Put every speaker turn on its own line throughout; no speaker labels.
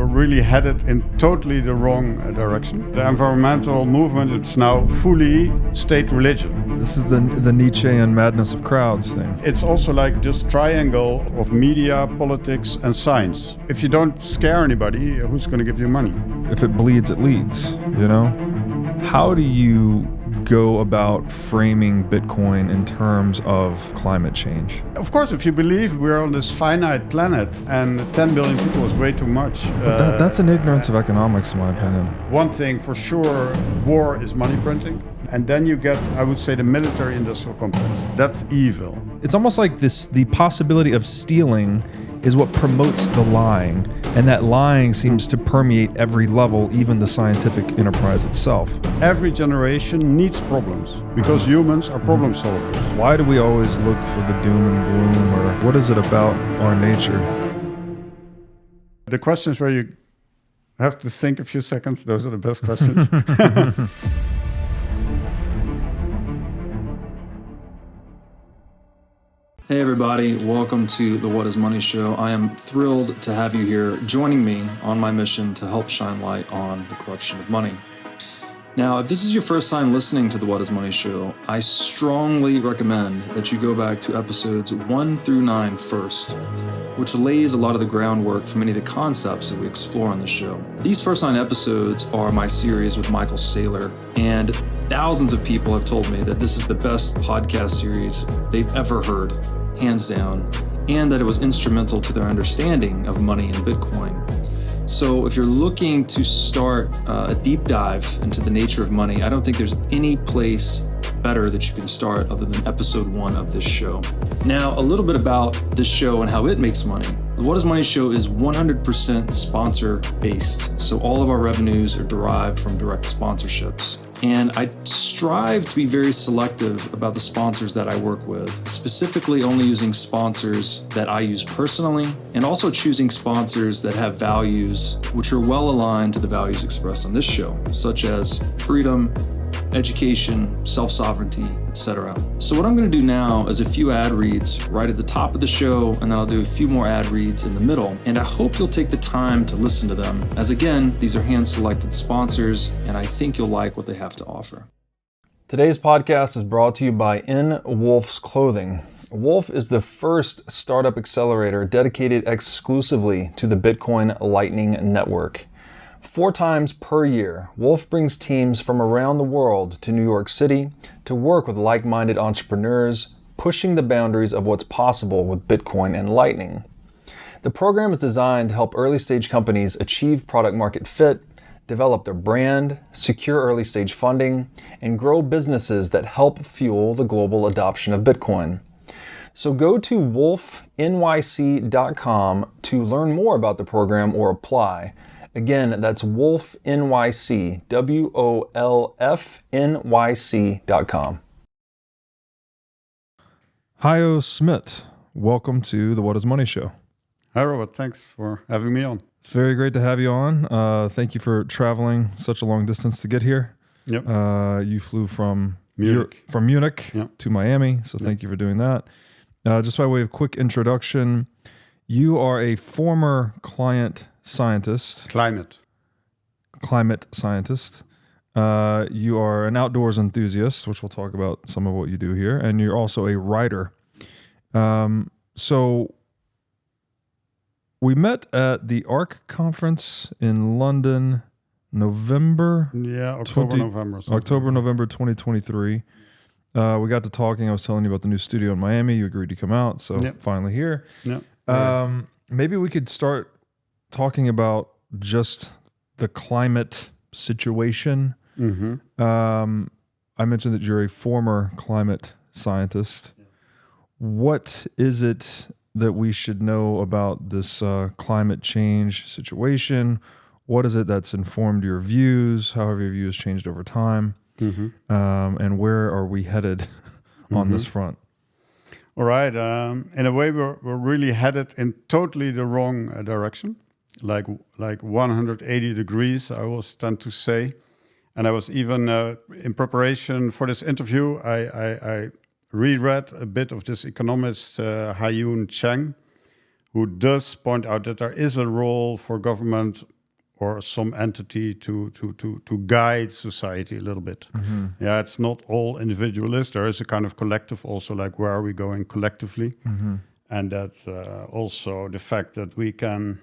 really headed in totally the wrong direction. The environmental movement, it's now fully state religion.
This is the Nietzschean madness of crowds thing.
It's also like this triangle of media, politics, and science. If you don't scare anybody, who's going to give you money?
If it bleeds, it leads, you know? How do you go about framing Bitcoin in terms of climate change?
Of course, if you believe we're on this finite planet and 10 billion people is way too much.
But that's an ignorance of economics, in my opinion.
One thing for sure, war is money printing. And then you get, I would say, the military-industrial complex. That's evil.
It's almost like the possibility of stealing is what promotes the lying. And that lying seems to permeate every level, even the scientific enterprise itself.
Every generation needs problems because humans are problem solvers.
Why do we always look for the doom and gloom, or what is it about our nature?
The questions where you have to think a few seconds, those are the best questions.
Hey everybody, welcome to the What is Money Show. I am thrilled to have you here joining me on my mission to help shine light on the corruption of money. Now, if this is your first time listening to the What is Money Show, I strongly recommend that you go back to episodes 1 through 9 first, which lays a lot of the groundwork for many of the concepts that we explore on the show. These first 9 episodes are my series with Michael Saylor, and thousands of people have told me that this is the best podcast series they've ever heard, hands down, and that it was instrumental to their understanding of money and Bitcoin. So if you're looking to start a deep dive into the nature of money, I don't think there's any place better that you can start other than episode 1 of this show. Now, a little bit about this show and how it makes money. The What is Money Show is 100% sponsor based. So all of our revenues are derived from direct sponsorships. And I strive to be very selective about the sponsors that I work with, specifically only using sponsors that I use personally, and also choosing sponsors that have values which are well aligned to the values expressed on this show, such as freedom, education, self-sovereignty, etc. So what I'm going to do now is a few ad reads right at the top of the show, and then I'll do a few more ad reads in the middle. And I hope you'll take the time to listen to them, as again, these are hand-selected sponsors, and I think you'll like what they have to offer. Today's podcast is brought to you by In Wolf's Clothing. Wolf is the first startup accelerator dedicated exclusively to the Bitcoin Lightning Network. 4 times per year, Wolf brings teams from around the world to New York City to work with like-minded entrepreneurs, pushing the boundaries of what's possible with Bitcoin and Lightning. The program is designed to help early-stage companies achieve product-market fit, develop their brand, secure early-stage funding, and grow businesses that help fuel the global adoption of Bitcoin. So go to wolfnyc.com to learn more about the program or apply. Again, that's WolfNYC, WOLFNYC.com.
Hajo Smit, welcome to the What is Money Show.
Hi, Robert. Thanks for having me on.
It's very great to have you on. Thank you for traveling such a long distance to get here.
Yep.
You flew from
Munich,
yep, to Miami, so thank you for doing that. Just by way of quick introduction, you are a former climate scientist. You are an outdoors enthusiast, which we'll talk about some of what you do here, and you're also a writer. So we met at the ARC conference in London, November.
Yeah, November
2023. We got to talking. I was telling you about the new studio in Miami. You agreed to come out, so finally here.
Yep.
Maybe we could start talking about just the climate situation.
Mm-hmm.
I mentioned that you're a former climate scientist. Yeah. What is it that we should know about this climate change situation? What is it that's informed your views? How have your views changed over time? Mm-hmm. And where are we headed on this front?
All right. In a way, we're really headed in totally the wrong direction, like 180 degrees, I always tend to say. And I was even, in preparation for this interview, I reread a bit of this economist, Haiyun Cheng, who does point out that there is a role for government or some entity to guide society a little bit. Yeah, it's not all individualist. There is a kind of collective also, like where are we going collectively? And that's also the fact that we can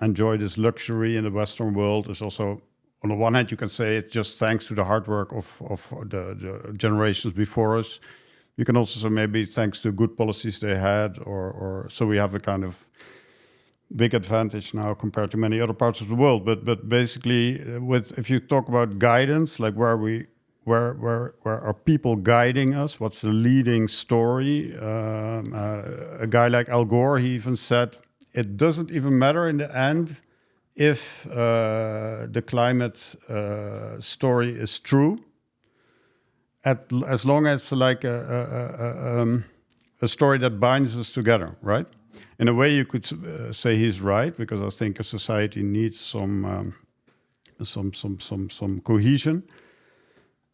enjoy this luxury in the Western world is also, on the one hand, you can say it's just thanks to the hard work of the generations before us. You can also say maybe thanks to good policies they had, or so we have a kind of big advantage now compared to many other parts of the world. But basically, if you talk about guidance, like where are people guiding us? What's the leading story? A guy like Al Gore, he even said, it doesn't even matter in the end if the climate story is true, as long as like a story that binds us together, right? In a way, you could say he's right, because I think a society needs some cohesion.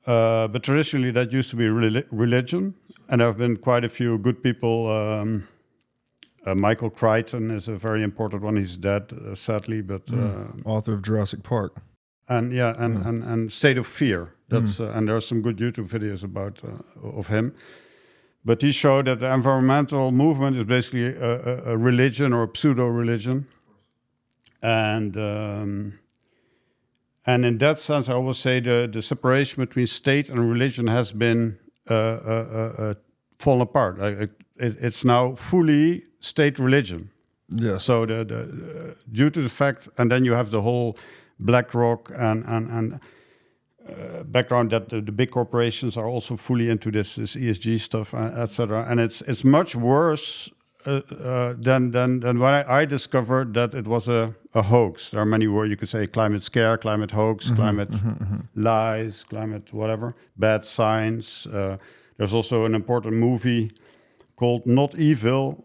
But traditionally, that used to be religion, and there have been quite a few good people. Michael Crichton is a very important one. He's dead, sadly, but
author of Jurassic Park.
And State of Fear. That's and there are some good YouTube videos about of him. But he showed that the environmental movement is basically a religion or a pseudo-religion, and in that sense, I always say the separation between state and religion has been fallen apart. It's now fully state religion.
Yeah.
So due to the fact, and then you have the whole BlackRock and background that the big corporations are also fully into this ESG stuff, etc. And it's much worse than when I discovered that it was a hoax. There are many words you could say: climate scare, climate hoax, climate lies, climate whatever, bad science. There's also an important movie called Not Evil,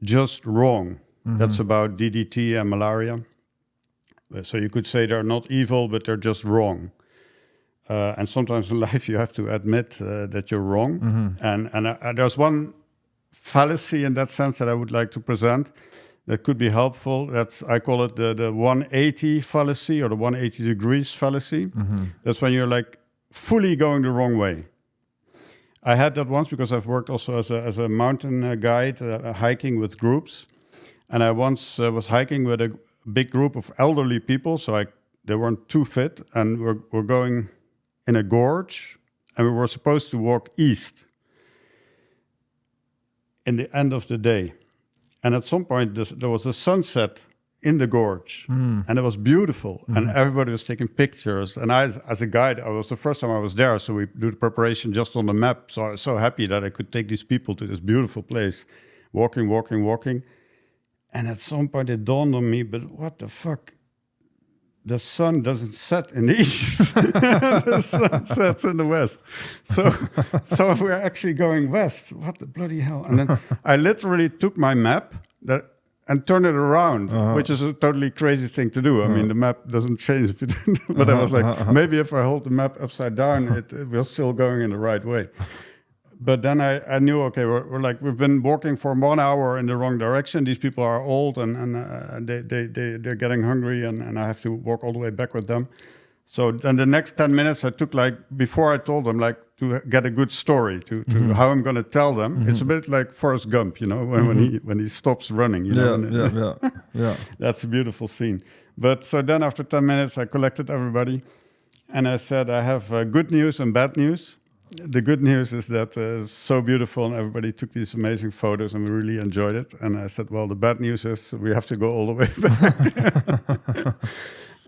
Just Wrong. That's about DDT and malaria. So you could say they're not evil, but they're just wrong. And sometimes in life you have to admit that you're wrong. And there's one fallacy in that sense that I would like to present that could be helpful. I call it the 180 fallacy, or the 180 degrees fallacy. That's when you're like fully going the wrong way. I had that once because I've worked also as a mountain guide, hiking with groups. And I once was hiking with a big group of elderly people, so they weren't too fit, and we're going in a gorge, and we were supposed to walk east in the end of the day. And at some point, there was a sunset in the gorge, and it was beautiful, and everybody was taking pictures. And I, as a guide, it was the first time I was there, so we do the preparation just on the map. So I was so happy that I could take these people to this beautiful place, walking. And at some point, it dawned on me, but what the fuck? The sun doesn't set in the east. The sun sets in the west. So we're actually going west. What the bloody hell? And then I literally took my map and turned it around, which is a totally crazy thing to do. I mean, the map doesn't change if you didn't. But I was like, maybe if I hold the map upside down, we're still going in the right way. But then I knew, okay, we've been walking for 1 hour in the wrong direction. These people are old and they're getting hungry, and I have to walk all the way back with them. So then the next 10 minutes I took, like, before I told them, like, to get a good story to how I'm going to tell them. It's a bit like Forrest Gump, you know, when he stops running. You know,
Yeah.
That's a beautiful scene. But so then after 10 minutes I collected everybody, and I said, I have good news and bad news. The good news is that it's so beautiful, and everybody took these amazing photos, and we really enjoyed it. And I said, well, the bad news is we have to go all the way back.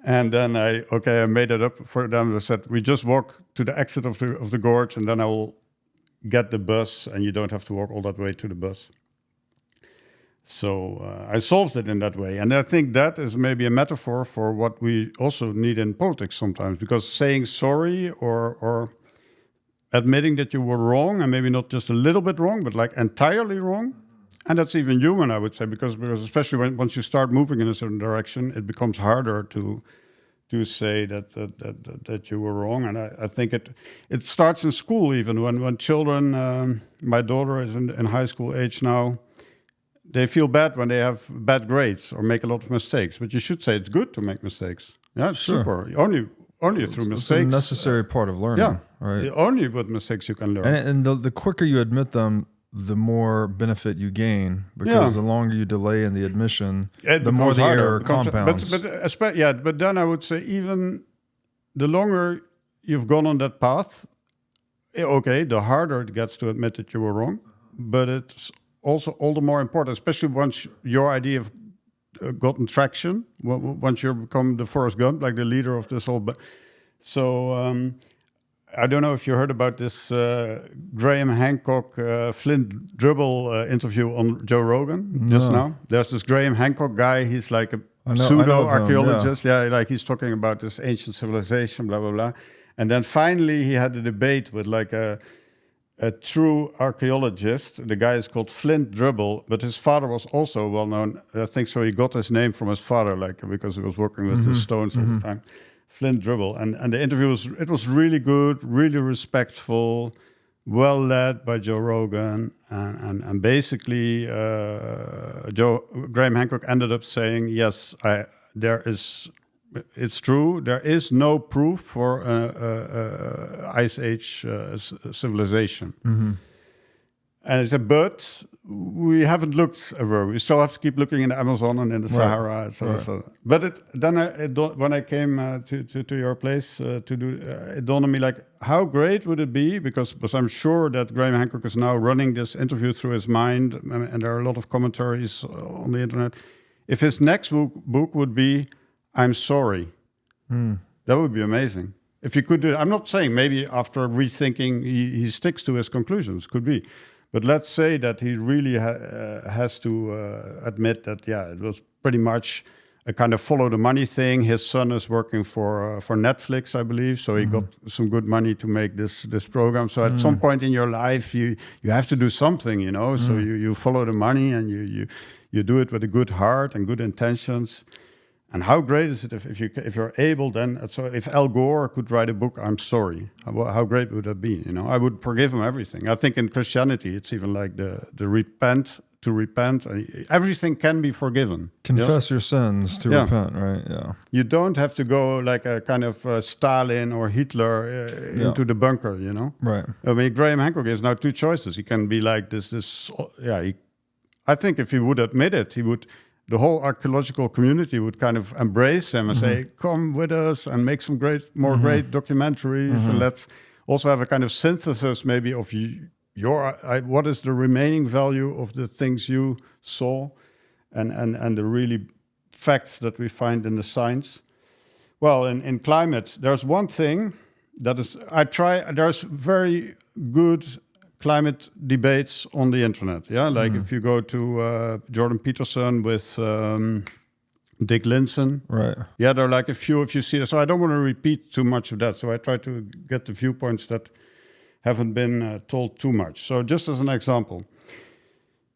And then I made it up for them. I said, we just walk to the exit of the gorge, and then I will get the bus, and you don't have to walk all that way to the bus. So I solved it in that way. And I think that is maybe a metaphor for what we also need in politics sometimes, because saying sorry or admitting that you were wrong, and maybe not just a little bit wrong, but like entirely wrong. And that's even human, I would say, because especially once you start moving in a certain direction, it becomes harder to say that you were wrong. And I think it starts in school even, when children, my daughter is in high school age now, they feel bad when they have bad grades or make a lot of mistakes. But you should say it's good to make mistakes. Yeah, it's super. Only through mistakes.
It's a necessary part of learning.
Yeah,
right.
Only with mistakes you can learn.
And the quicker you admit them, the more benefit you gain, because the longer you delay in the admission, the more the error compounds.
But then I would say even the longer you've gone on that path, okay, the harder it gets to admit that you were wrong. But it's also all the more important, especially once your idea of gotten traction, once you become the Forrest Gump, like the leader of this whole. So I don't know if you heard about this Graham Hancock, Flint Dribble interview on Joe Rogan just now. There's this Graham Hancock guy. He's like a pseudo-archaeologist. Like he's talking about this ancient civilization, blah, blah, blah. And then finally he had a debate with like a true archaeologist. The guy is called Flint Dribble, but his father was also well known. I think so. He got his name from his father, like because he was working with the stones all the time. Flint Dribble, and the interview was really good, really respectful, well led by Joe Rogan, and basically Graham Hancock ended up saying, yes, it's true. There is no proof for Ice Age civilization. And he said, but we haven't looked everywhere. We still have to keep looking in the Amazon and in the Sahara, etc. But when I came to your place to do, it dawned on me like, how great would it be? Because I'm sure that Graham Hancock is now running this interview through his mind, and there are a lot of commentaries on the internet. If his next book would be, I'm sorry. That would be amazing. If he could do it, I'm not saying maybe after rethinking, he sticks to his conclusions, could be. But let's say that he really has to admit that, it was pretty much a kind of follow the money thing. His son is working for Netflix, I believe, so he got some good money to make this program. So at some point in your life, you have to do something, you know. So you follow the money and you do it with a good heart and good intentions. And how great is it if you're able then? So if Al Gore could write a book, I'm sorry, how great would that be? You know, I would forgive him everything. I think in Christianity, it's even like the repent. Everything can be forgiven.
Confess your sins to repent, right? Yeah.
You don't have to go like a kind of Stalin or Hitler into the bunker, you know?
Right.
I mean, Graham Hancock has now two choices. He can be like this. I think if he would admit it, the whole archaeological community would kind of embrace him and say, come with us and make some great documentaries. And let's also have a kind of synthesis maybe of what is the remaining value of the things you saw and the really facts that we find in the science. Well, in climate, there's one thing that is, there's very good climate debates on the internet. Yeah, like if you go to Jordan Peterson with Dick Linson.
Right.
Yeah, there are like a few if you see it. So I don't want to repeat too much of that. So I try to get the viewpoints that haven't been told too much. So just as an example,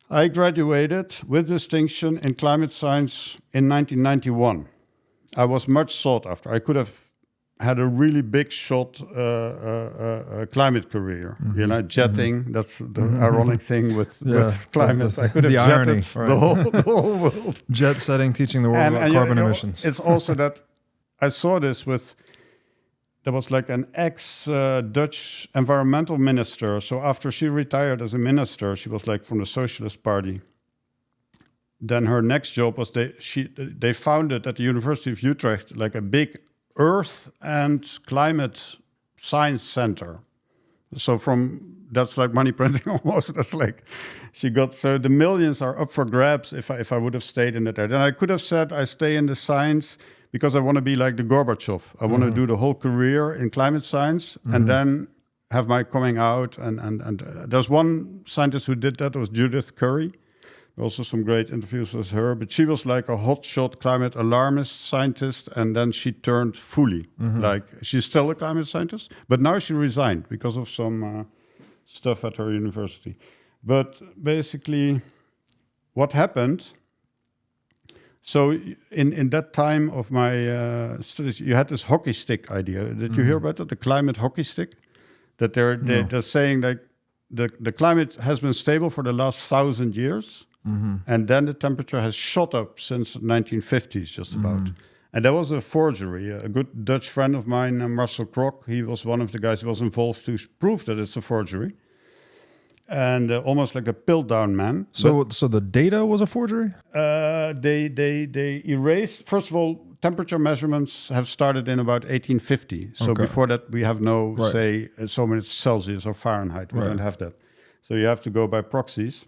I graduated with distinction in climate science in 1991. I was much sought after. I could have had a really big shot climate career, you know, jetting. That's the ironic thing with climate. I could have jetted the whole world.
Jet setting, teaching the world about carbon emissions.
It's also that I saw this there was like an ex-Dutch environmental minister. So after she retired as a minister, she was like from the Socialist Party. Then her next job was they founded at the University of Utrecht like a big Earth and Climate Science Center. So that's like money printing almost. That's like so the millions are up for grabs if I would have stayed in that area. Then I could have said I stay in the science because I want to be like the Gorbachev. I want to do the whole career in climate science and then have my coming out. And there's one scientist who did that. It was Judith Curry. Also some great interviews with her, but she was like a hotshot climate alarmist scientist, and then she turned fully. Like she's still a climate scientist, but now she resigned because of some stuff at her university. But basically, what happened? So in that time of my studies, you had this hockey stick idea. Did you hear about that? The climate hockey stick? That they're saying like the climate has been stable for the last 1,000 years. And then the temperature has shot up since 1950s, just about. And that was a forgery. A good Dutch friend of mine, Marcel Krok, he was one of the guys who was involved to prove that it's a forgery. And almost like a Piltdown man.
So the data was a forgery?
They erased, first of all, temperature measurements have started in about 1850. So before that, we have no, say, so many Celsius or Fahrenheit. We don't have that. So you have to go by proxies.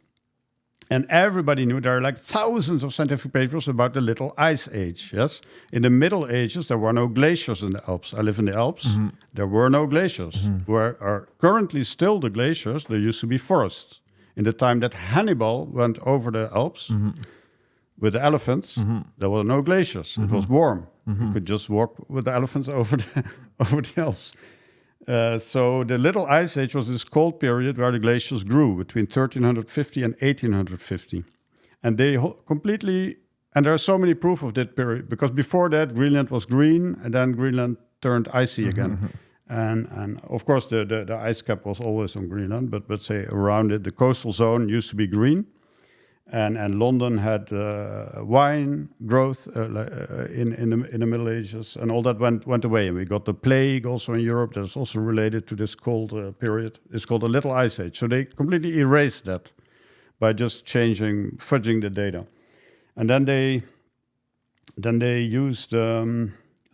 And everybody knew there are like thousands of scientific papers about the Little Ice Age, yes? In the Middle Ages, there were no glaciers in the Alps. I live in the Alps. There were no glaciers. Where are currently still the glaciers, there used to be forests. In the time that Hannibal went over the Alps with the elephants, there were no glaciers. It was warm. You could just walk with the elephants over the Alps. So the Little Ice Age was this cold period where the glaciers grew between 1350 and 1850. And they completely, and there are so many proof of that period, because before that, Greenland was green, and then Greenland turned icy again. And of course, the ice cap was always on Greenland, but say around it, the coastal zone used to be green. And London had wine growth in the Middle Ages, and all that went away. And we got the plague also in Europe that's also related to this cold period. It's called the Little Ice Age. So they completely erased that by just fudging the data. And then they used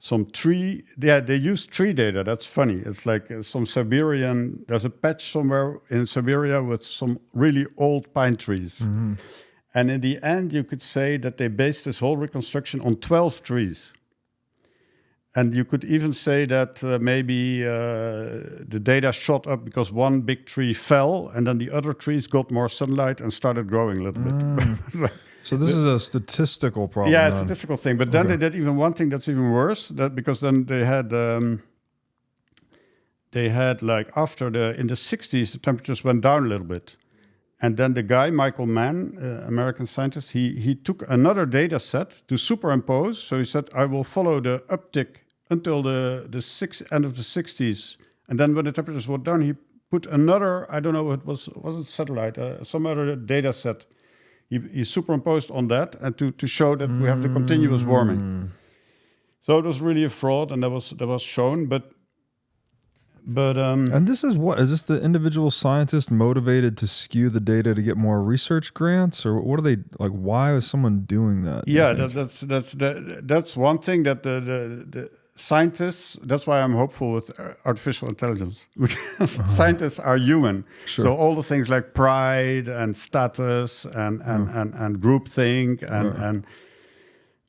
some tree. Yeah, they used tree data. That's funny. It's like some Siberian. There's a patch somewhere in Siberia with some really old pine trees. And in the end, you could say that they based this whole reconstruction on 12 trees. And you could even say that maybe the data shot up because one big tree fell, and then the other trees got more sunlight and started growing a little bit.
So this is a statistical problem.
Yeah, a statistical thing. But then they did even one thing that's even worse, because then they had like in the 60s, the temperatures went down a little bit. And then the guy, Michael Mann, American scientist, he took another data set to superimpose. So he said, I will follow the uptick until the end of the 60s. And then when the temperatures were down, he put another, I don't know, was it satellite, some other data set. He superimposed on that and to show that we have the continuous warming. So it was really a fraud, and that was shown, but
and this is what is this the individual scientist motivated to skew the data to get more research grants, or what are they like? Why is someone doing that?
Yeah, that's one thing that the scientists. That's why I'm hopeful with artificial intelligence, because scientists are human.
Sure.
So all the things like pride and status and groupthink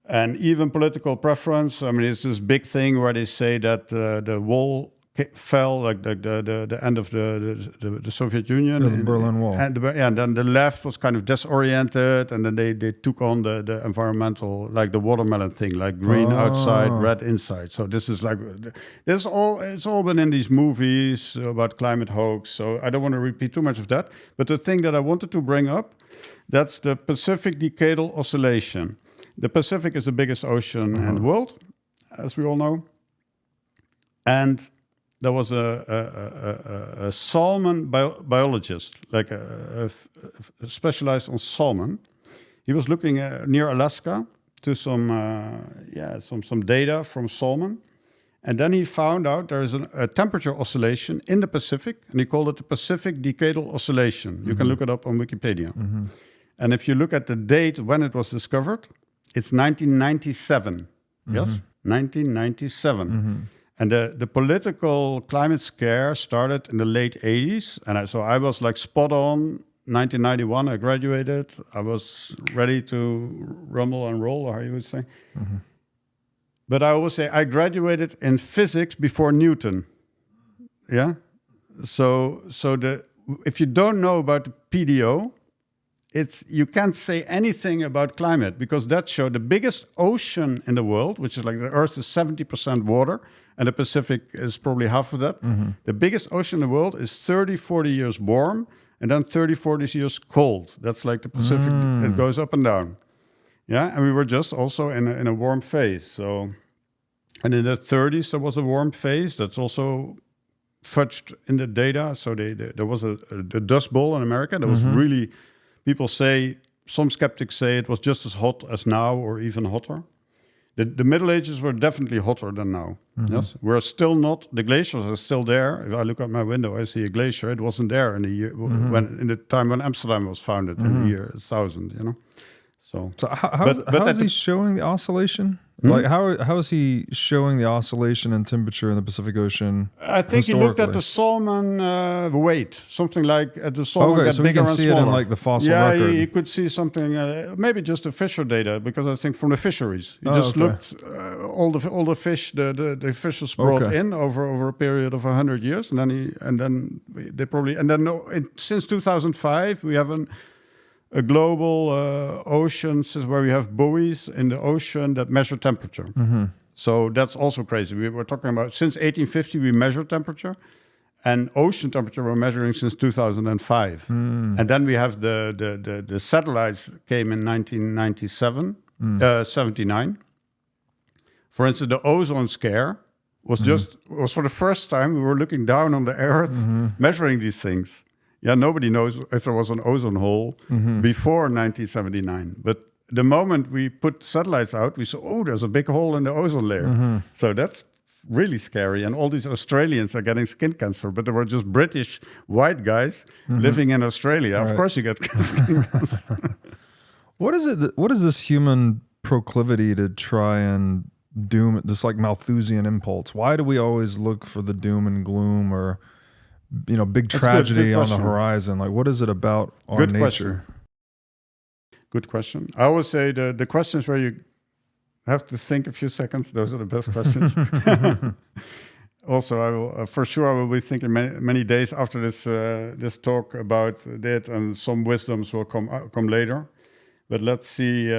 and even political preference. I mean, it's this big thing where they say that the wall fell, like the end of the Soviet Union,
the Berlin Wall,
and then the left was kind of disoriented, and then they took on the environmental, like the watermelon thing, like green outside, red inside. So this is like it's all been in these movies about climate hoax. So I don't want to repeat too much of that. But the thing that I wanted to bring up, that's the Pacific Decadal Oscillation. The Pacific is the biggest ocean in the world, as we all know, and there was a salmon biologist, like specialized on salmon. He was looking near Alaska to some data from salmon, and then he found out there is a temperature oscillation in the Pacific, and he called it the Pacific Decadal Oscillation. You can look it up on Wikipedia. And if you look at the date when it was discovered, it's 1997. Yes, 1997. And the political climate scare started in the late 80s. And so I was like spot on. 1991, I graduated. I was ready to rumble and roll, or how you would say. But I always say I graduated in physics before Newton. Yeah? So if you don't know about the PDO, you can't say anything about climate, because that showed the biggest ocean in the world, which is like the Earth is 70% water, and the Pacific is probably half of that. The biggest ocean in the world is 30, 40 years warm, and then 30, 40 years cold. That's like the Pacific. It goes up and down. Yeah, and we were just also in a warm phase. So, and in the 30s, there was a warm phase that's also fudged in the data. So there was the Dust Bowl in America. There was really... People say some skeptics say it was just as hot as now or even hotter. The Middle Ages were definitely hotter than now. Yes, we're still not. The glaciers are still there. If I look out my window, I see a glacier. It wasn't there in the year in the time when Amsterdam was founded in the year 1000. You know, so
how is he showing the oscillation? Like how is he showing the oscillation in temperature in the Pacific Ocean?
I think he looked at the salmon weight, something like the salmon got
so
bigger
we can
and
see
smaller.
it in like the fossil
yeah,
record.
he could see something, maybe just the fisher data, because I think from the fisheries, he just looked all the fish the fishers brought in over a period of 100 years, and then since 2005 we have a global ocean where we have buoys in the ocean that measure temperature. So that's also crazy. We were talking about since 1850 we measure temperature, and ocean temperature we're measuring since 2005. And then we have the satellites came in 1997, 79. For instance, the ozone scare was was for the first time we were looking down on the Earth, measuring these things. Yeah, nobody knows if there was an ozone hole before 1979. But the moment we put satellites out, we saw, there's a big hole in the ozone layer. So that's really scary. And all these Australians are getting skin cancer, but they were just British white guys living in Australia. Of course you get skin cancer.
What is this human proclivity to try and doom, this like Malthusian impulse? Why do we always look for the doom and gloom or big tragedy on the horizon? Like, what is it about our nature?
Good question. I always say the questions where you have to think a few seconds, those are the best questions. Also, I will for sure I will be thinking many days after this talk about that, and some wisdoms will come later. But let's see.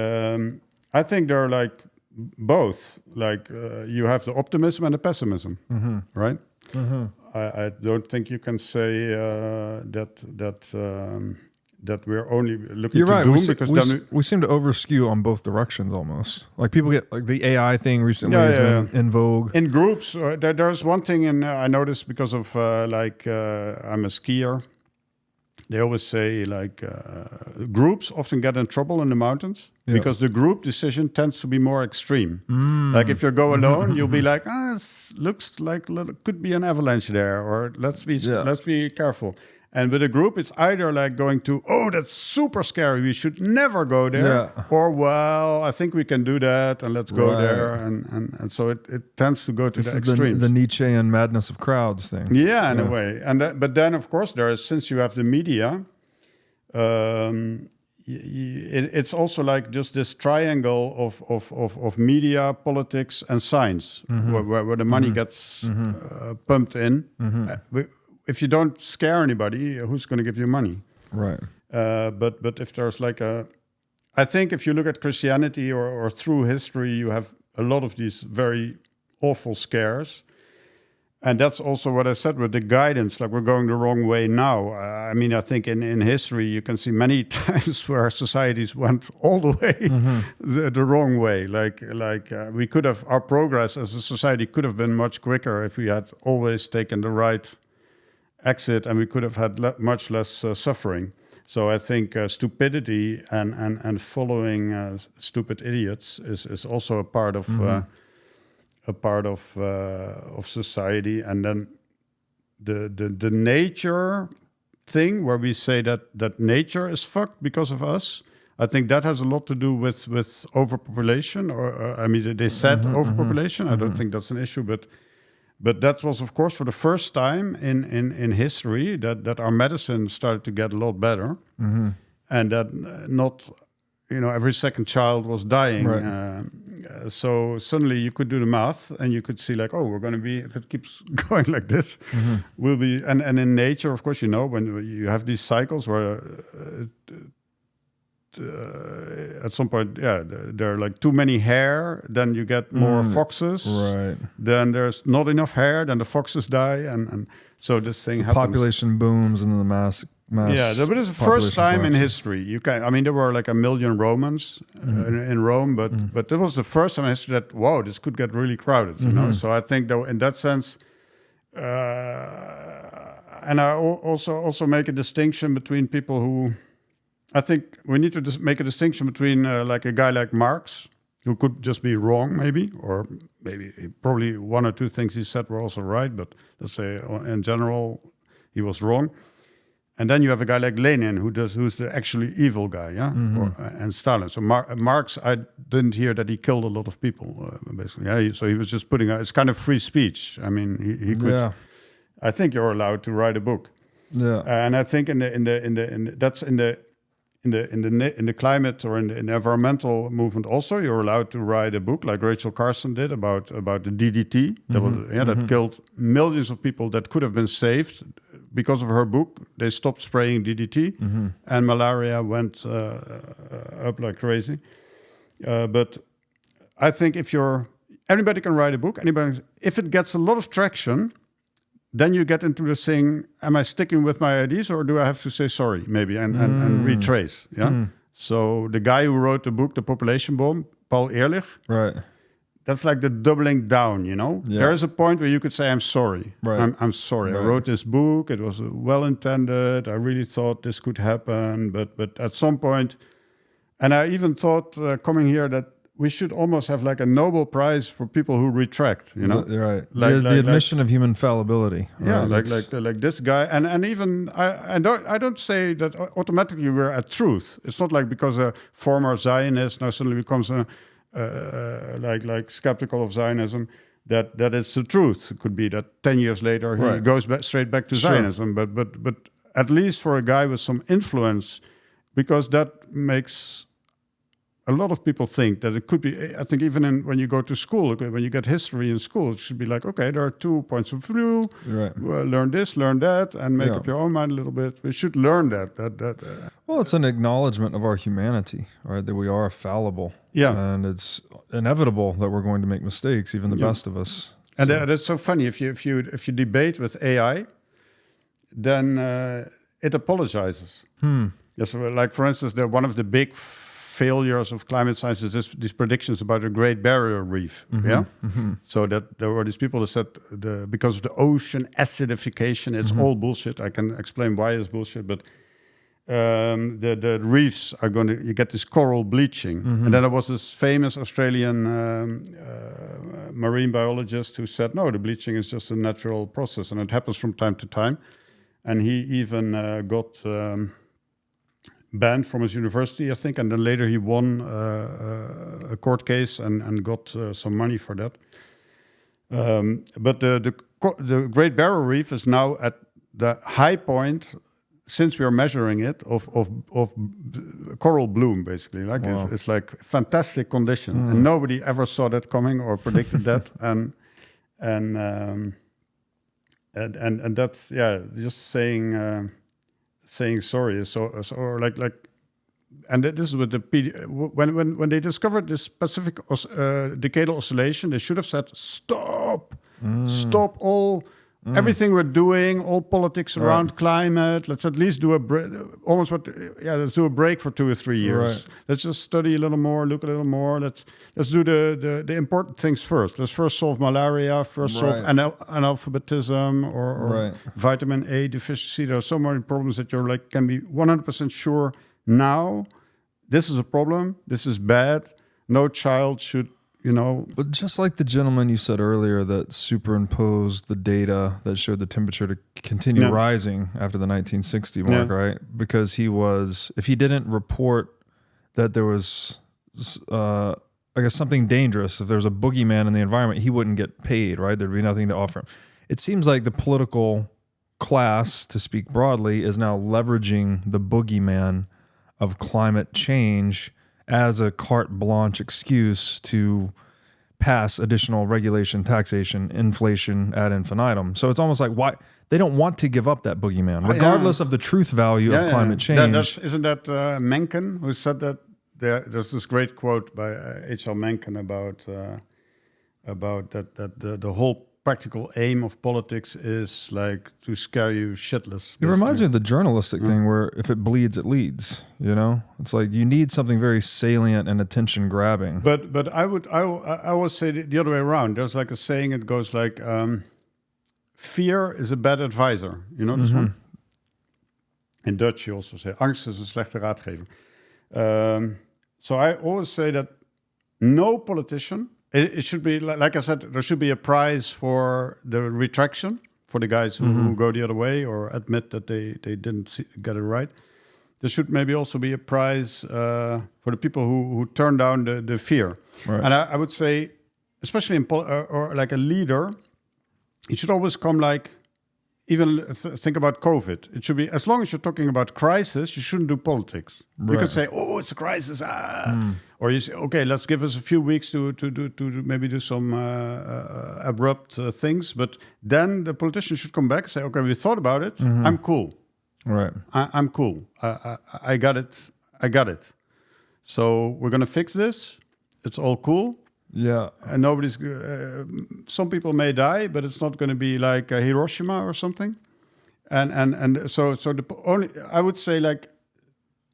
I think they're like both. Like you have the optimism and the pessimism, right? I don't think you can say that we're only looking to doom, because
we seem to overskew on both directions almost. Like people get like the AI thing recently has been in vogue.
In groups, there's one thing I noticed because of I'm a skier. They always say groups often get in trouble in the mountains because the group decision tends to be more extreme. Like if you go alone, you'll be like, it looks like could be an avalanche there, or let's be careful. And with a group, it's either like going to, that's super scary, we should never go there, or well, I think we can do that, and let's go there, and so it tends to go to the extremes.
The Nietzschean madness of crowds thing.
Yeah, in a way. But then, of course, since you have the media, it's also like just this triangle of media, politics, and science, where the money gets pumped in. If you don't scare anybody, who's going to give you money? Right. But if there's I think if you look at Christianity or through history, you have a lot of these very awful scares. And that's also what I said with the guidance, like we're going the wrong way now. I mean, I think in history, you can see many times where societies went all the way the wrong way. We could have, our progress as a society could have been much quicker if we had always taken the right exit, and we could have had much less suffering. So I think stupidity and following stupid idiots is also a part of society. And then the nature thing, where we say that nature is fucked because of us, I think that has a lot to do with overpopulation. Or I mean, they said overpopulation. I don't think that's an issue, but that was, of course, for the first time in history that our medicine started to get a lot better, and that not, every second child was dying. Right. So suddenly you could do the math, and you could see we're going to be, if it keeps going like this, we'll be. And in nature, of course, when you have these cycles where at some point, there are like too many hare, then you get more foxes. Right. Then there's not enough hare, then the foxes die, and so this thing happens.
Population booms, and then the mass.
Yeah, but it's the first time in history. There were like 1 million Romans in Rome, but it was the first time in history that this could get really crowded. You know, so I think that in that sense. And I also make a distinction between people who I think we need to make a distinction between like a guy like Marx, who could just be wrong, maybe, or maybe probably one or two things he said were also right, but let's say in general he was wrong. And then you have a guy like Lenin, who's the actually evil guy, yeah, and Stalin. So Marx, I didn't hear that he killed a lot of people, basically. Yeah, so he was just putting it's kind of free speech. I mean, he could. Yeah. I think you're allowed to write a book.
Yeah,
and I think in the climate or in the environmental movement also, you're allowed to write a book like Rachel Carson did about the DDT that killed millions of people that could have been saved. Because of her book, they stopped spraying DDT, and malaria went up like crazy. But I think anybody can write a book. If it gets a lot of traction, then you get into the thing: am I sticking with my ideas, or do I have to say sorry, maybe, and retrace? Yeah. So the guy who wrote the book, The Population Bomb, Paul Ehrlich,
right.
That's like the doubling down, you know? Yeah. There is a point where you could say, I'm sorry.
Right.
I'm sorry. Right. I wrote this book. It was well-intended. I really thought this could happen. But at some point, and I even thought coming here that we should almost have like a Nobel Prize for people who retract, you know?
Right. The admission of human fallibility.
Yeah, right? like this guy. And even, I don't say that automatically we're at truth. It's not like because a former Zionist now suddenly becomes like skeptical of Zionism, that it's the truth. It could be that 10 years later he goes straight back to Zionism. But at least for a guy with some influence, because that makes a lot of people think that it could be. I think even when you go to school, when you get history in school, it should be like, okay, there are 2 points of view.
Right.
Learn this, learn that, and make up your own mind a little bit. We should learn that.
Well, it's an acknowledgement of our humanity, right? That we are fallible.
Yeah.
And it's inevitable that we're going to make mistakes, even the best of us.
And that's so funny. If you debate with AI, then it apologizes. Yes, like for instance, one of the big failures of climate science is these predictions about the Great Barrier Reef. So that there were these people that said because of the ocean acidification, it's all bullshit. I can explain why it's bullshit, but the reefs are going to, you get this coral bleaching. And then there was this famous Australian marine biologist who said, no, the bleaching is just a natural process and it happens from time to time. And he even got banned from his university, I think, and then later he won a court case and got some money for that. But the Great Barrier Reef is now at the high point, since we are measuring it, of coral bloom, basically. Like it's like fantastic condition, and nobody ever saw that coming or predicted that. And that's just saying sorry. So or like, and this is with the when they discovered this specific decadal oscillation, they should have said stop all. Everything we're doing, all politics around climate. Let's at least do let's do a break for 2 or 3 years. Let's just study a little more, look a little more. Let's do the important things first. Let's first solve malaria, solve analphabetism or vitamin A deficiency. There are so many problems that you're like can be 100% sure now. This is a problem. This is bad. No child should.
But just like the gentleman you said earlier that superimposed the data that showed the temperature to continue rising after the 1960 mark, right? Because if he didn't report that there was, I guess, something dangerous, if there was a boogeyman in the environment, he wouldn't get paid, right? There'd be nothing to offer him. It seems like the political class, to speak broadly, is now leveraging the boogeyman of climate change as a carte blanche excuse to pass additional regulation, taxation, inflation ad infinitum. So it's almost like why they don't want to give up that boogeyman, regardless of the truth value of climate change.
Isn't that Mencken who said that? There's this great quote by H.L. Mencken about that the whole practical aim of politics is like to scare you shitless.
It reminds me of the journalistic thing where if it bleeds, it leads. It's like you need something very salient and attention grabbing.
But I always say the other way around. There's like a saying. It goes like, fear is a bad advisor. You know this one. In Dutch, you also say, angst is een slechte raadgever. So I always say that no politician, it should be, like I said, there should be a prize for the retraction, for the guys who go the other way or admit that they didn't get it right. There should maybe also be a prize for the people who turn down the fear.
Right.
And I would say, especially in or like a leader, it should always come like, even think about COVID. It should be, as long as you're talking about crisis, you shouldn't do politics. Right. You could say, "Oh, it's a crisis," or you say, "Okay, let's give us a few weeks to maybe do some abrupt things." But then the politician should come back and say, "Okay, we thought about it. I'm cool.
Right.
I'm cool. I got it. I got it. So we're gonna fix this. It's all cool."
Yeah,
and nobody's. Some people may die, but it's not going to be like Hiroshima or something. And so the only, I would say, like,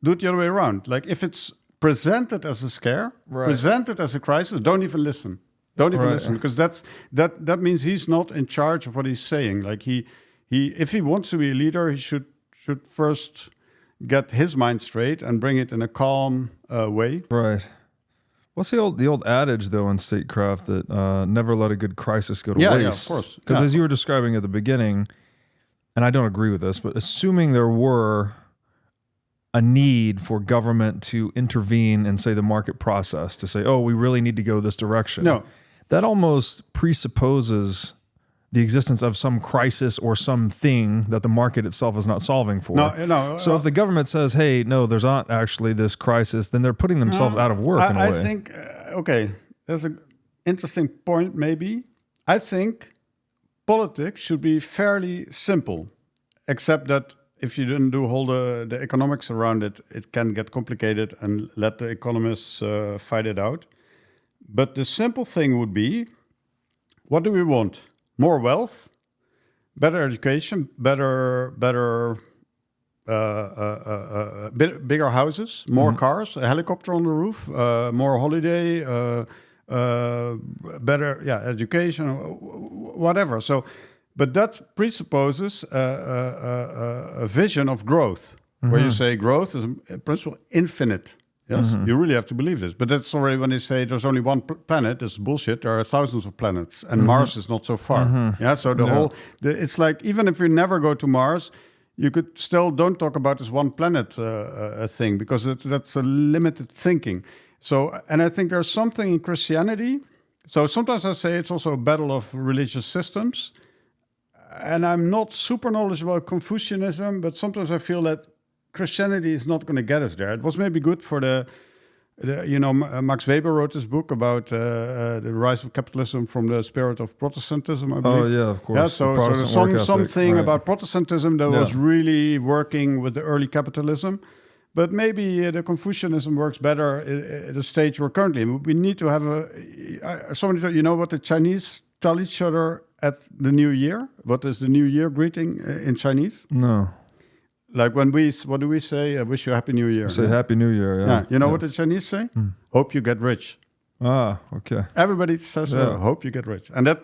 do it the other way around. Like, if it's presented as a scare, presented as a crisis, don't even listen. Don't even listen, because that means he's not in charge of what he's saying. Like he if he wants to be a leader, he should first get his mind straight and bring it in a calm way.
Right. What's the old adage, though, in statecraft that never let a good crisis go to waste?
Yeah, of course.
Because as you were describing at the beginning, and I don't agree with this, but assuming there were a need for government to intervene in, say, the market process, to say, oh, we really need to go this direction.
No.
That almost presupposes the existence of some crisis or something that the market itself is not solving for.
No.
So if the government says, hey, no, there's not actually this crisis, then they're putting themselves out of work in a way.
I think, okay, there's an interesting point maybe. I think politics should be fairly simple, except that if you didn't do all the economics around it, it can get complicated, and let the economists fight it out. But the simple thing would be, what do we want? More wealth, better education, bigger houses, more cars, a helicopter on the roof, more holiday, better education, whatever. So, but that presupposes a vision of growth, where you say growth is in principle infinite. Yes, you really have to believe this. But that's already when they say there's only one planet, it's bullshit. There are thousands of planets, and Mars is not so far. Yeah, so it's like, even if you never go to Mars, you could still don't talk about this one planet thing, because that's a limited thinking. So, and I think there's something in Christianity. So sometimes I say it's also a battle of religious systems. And I'm not super knowledgeable about Confucianism, but sometimes I feel that Christianity is not going to get us there. It was maybe good for Max Weber wrote this book about the rise of capitalism from the spirit of Protestantism, I believe.
Oh, yeah, of course.
Yeah, so there's something about Protestantism that was really working with the early capitalism. But maybe the Confucianism works better at the stage we're currently in. We need to have somebody, you know what the Chinese tell each other at the New Year? What is the New Year greeting in Chinese?
No.
Like what do we say? I wish you a Happy New Year.
Say Happy New Year, yeah.
You know what the Chinese say? Hope you get rich.
Ah, okay.
Everybody says, hope you get rich. And that,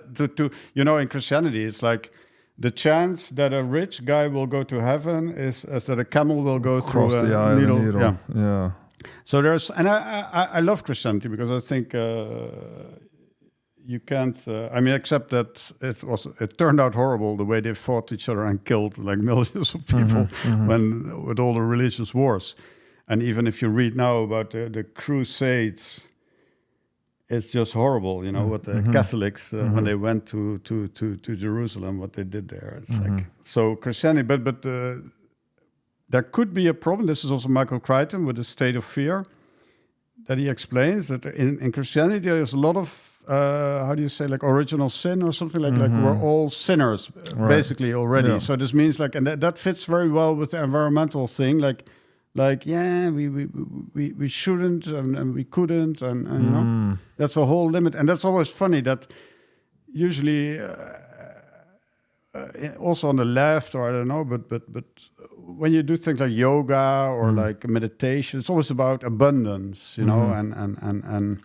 in Christianity, it's like the chance that a rich guy will go to heaven is as that a camel will go through
the eye
needle.
of the needle. Yeah.
So and I love Christianity, because I think you can't. Except that it turned out horrible the way they fought each other and killed like millions of people with all the religious wars. And even if you read now about the Crusades, it's just horrible. You know what the Catholics when they went to Jerusalem, what they did there. It's like, so Christianity, but there could be a problem. This is also Michael Crichton with the state of fear, that he explains that in Christianity there's a lot of like original sin or something like we're all sinners basically already. Yeah. So this means and that fits very well with the environmental thing. We shouldn't and we couldn't and you know, that's a whole limit. And that's always funny that usually also on the left, or I don't know, but when you do things like yoga or like meditation, it's always about abundance, you know, and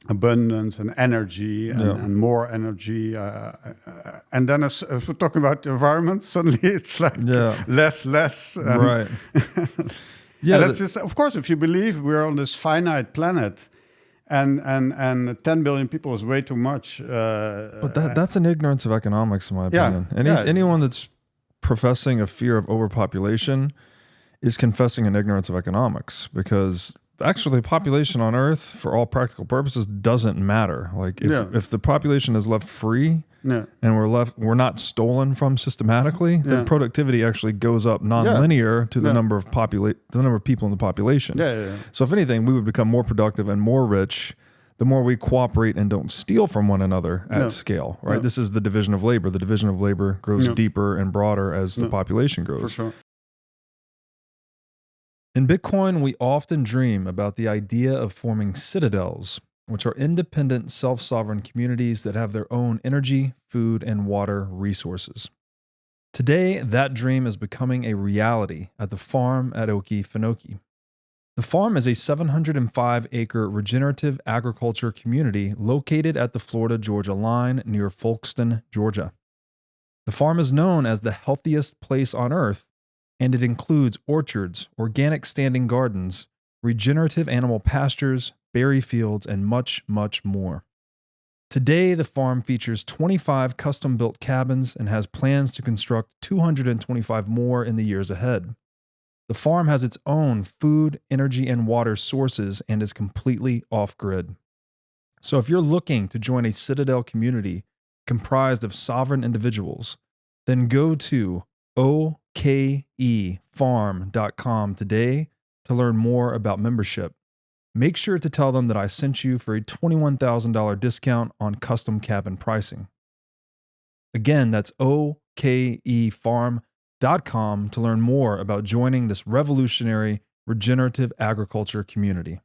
abundance and energy and more energy. And then as we're talking about the environment, suddenly it's like less.
Right.
And that's just, of course, if you believe we're on this finite planet and 10 billion people is way too much.
But that's an ignorance of economics, in my opinion. Anyone that's professing a fear of overpopulation is confessing an ignorance of economics, because actually population on Earth, for all practical purposes, doesn't matter. Like if the population is left free and we're not stolen from systematically, then productivity actually goes up non-linear to the number of people in the population. So if anything, we would become more productive and more rich the more we cooperate and don't steal from one another at scale, right? This is the division of labor. The division of labor grows deeper and broader as the population grows.
For sure.
In Bitcoin, we often dream about the idea of forming citadels, which are independent, self-sovereign communities that have their own energy, food, and water resources. Today, that dream is becoming a reality at the farm at Okefenokee. The farm is a 705-acre regenerative agriculture community located at the Florida-Georgia line near Folkston, Georgia. The farm is known as the healthiest place on Earth, and it includes orchards, organic standing gardens, regenerative animal pastures, berry fields, and much, much more. Today, the farm features 25 custom-built cabins and has plans to construct 225 more in the years ahead. The farm has its own food, energy, and water sources and is completely off-grid. So if you're looking to join a citadel community comprised of sovereign individuals, then go to okefarm.com today to learn more about membership. Make sure to tell them that I sent you for a $21,000 discount on custom cabin pricing. Again, that's okefarm.com to learn more about joining this revolutionary regenerative agriculture community.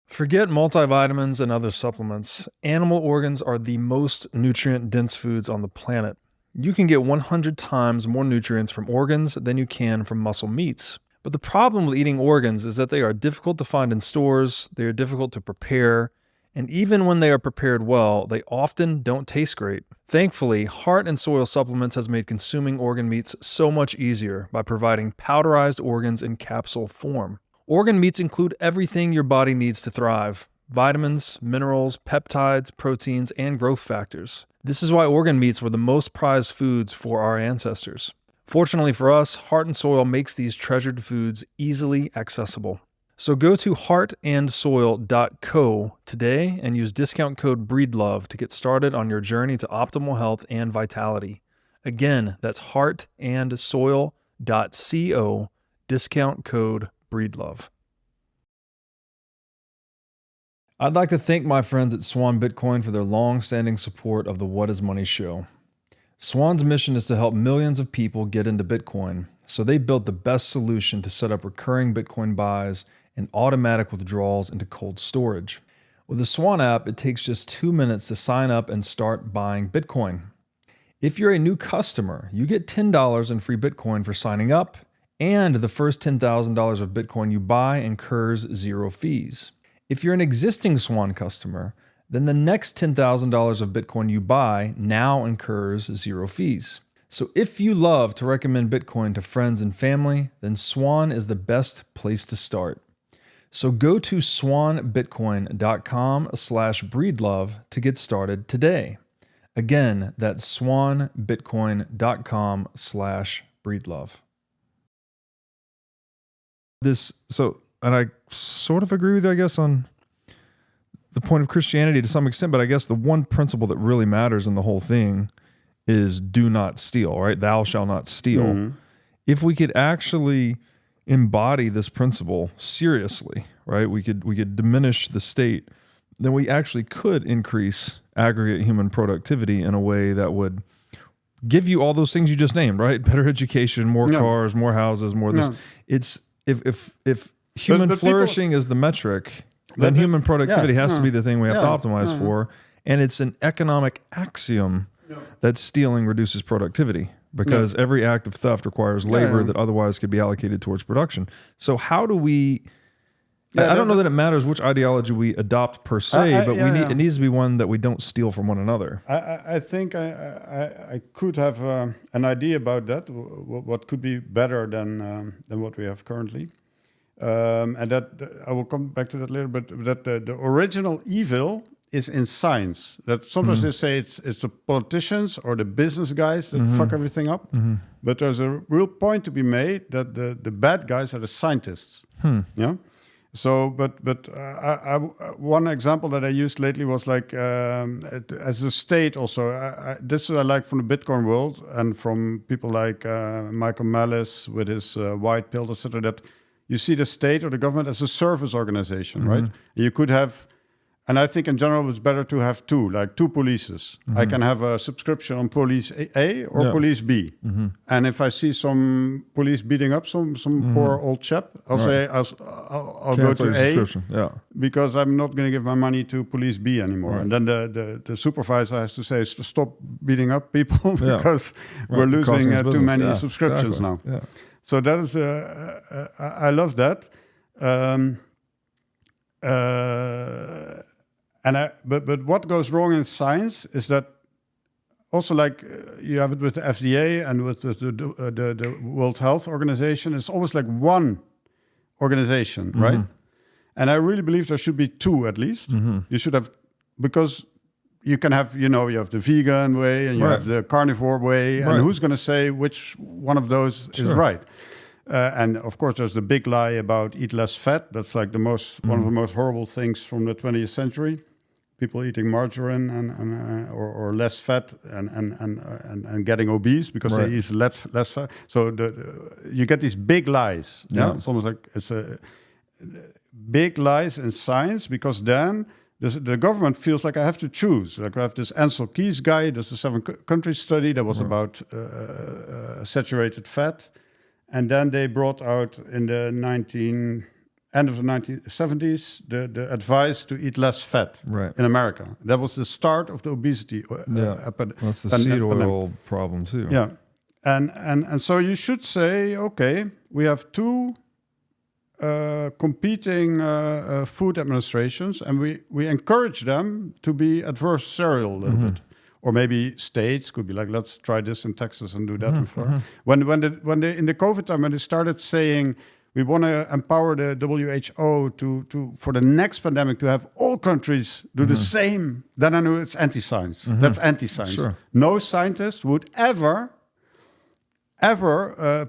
Forget multivitamins and other supplements. Animal organs are the most nutrient-dense foods on the planet. You can get 100 times more nutrients from organs than you can from muscle meats. But the problem with eating organs is that they are difficult to find in stores, they are difficult to prepare, and even when they are prepared well, they often don't taste great. Thankfully, Heart and Soil Supplements has made consuming organ meats so much easier by providing powderized organs in capsule form. Organ meats include everything your body needs to thrive: vitamins, minerals, peptides, proteins, and growth factors. This is why organ meats were the most prized foods for our ancestors. Fortunately for us, Heart and Soil makes these treasured foods easily accessible. So go to heartandsoil.co today and use discount code BREEDLOVE to get started on your journey to optimal health and vitality. Again, that's heartandsoil.co, discount code BREEDLOVE. I'd like to thank my friends at Swan Bitcoin for their long-standing support of the What is Money show. Swan's mission is to help millions of people get into Bitcoin, so they built the best solution to set up recurring Bitcoin buys and automatic withdrawals into cold storage. With the Swan app, it takes just 2 minutes to sign up and start buying Bitcoin. If you're a new customer, you get $10 in free Bitcoin for signing up, and the first $10,000 of Bitcoin you buy incurs zero fees. If you're an existing Swan customer, then the next $10,000 of Bitcoin you buy now incurs zero fees. So if you love to recommend Bitcoin to friends and family, then Swan is the best place to start. So go to swanbitcoin.com/breedlove to get started today. Again, that's swanbitcoin.com/breedlove. And I sort of agree with you, I guess, on the point of Christianity to some extent, but I guess the one principle that really matters in the whole thing is do not steal, right? Thou shalt not steal. Mm-hmm. If we could actually embody this principle seriously, right? We could diminish the state, then we actually could increase aggregate human productivity in a way that would give you all those things you just named, right? Better education, more cars, more houses, more this. It's if human flourishing is the metric, then human productivity has to be the thing we have to optimize for. And it's an economic axiom that stealing reduces productivity because every act of theft requires labor that otherwise could be allocated towards production. So how do we I don't know that it matters which ideology we adopt per se, but it needs to be one that we don't steal from one another.
I think I could have an idea about that. What could be better than what we have currently, and that I will come back to that later. But that the original evil is in science. That sometimes they say it's the politicians or the business guys that fuck everything up. But there's a real point to be made that the bad guys are the scientists. Yeah. So, but one example that I used lately was like as a state also. This I like from the Bitcoin world and from people like Michael Malice with his white pill, etc. That you see the state or the government as a service organization, right? You could have. And I think in general it's better to have two polices. I can have a subscription on police A or police B. And if I see some police beating up some poor old chap, I'll say I'll go to A because I'm not going to give my money to police B anymore. And then the supervisor has to say stop beating up people because we're losing too many subscriptions now. Yeah. So that is I love that. But what goes wrong in science is that also like you have it with the FDA and with the World Health Organization, it's always like one organization, right? And I really believe there should be two at least. You should have, because you can have, you have the vegan way and you have the carnivore way, and who's going to say which one of those is right? And of course, there's the big lie about eat less fat. That's like one of the most horrible things from the 20th century. People eating margarine or less fat and getting obese because they eat less fat. So you get these big lies. Yeah, it's almost like it's a big lies in science because then the government feels like I have to choose. Like I have this Ansel Keys guy. There's a 7-country study that was about saturated fat. And then they brought out in the end of the 1970s the advice to eat less fat in America. That was the start of the obesity.
That's the seed oil problem too.
Yeah, and so you should say, okay, we have two competing food administrations, and we encourage them to be adversarial a little bit. Or maybe states could be like, let's try this in Texas and do that in Florida. When they in the COVID time, when they started saying we want to empower the WHO to for the next pandemic to have all countries do the same, then I knew it's anti-science. That's anti-science. Sure. No scientist would ever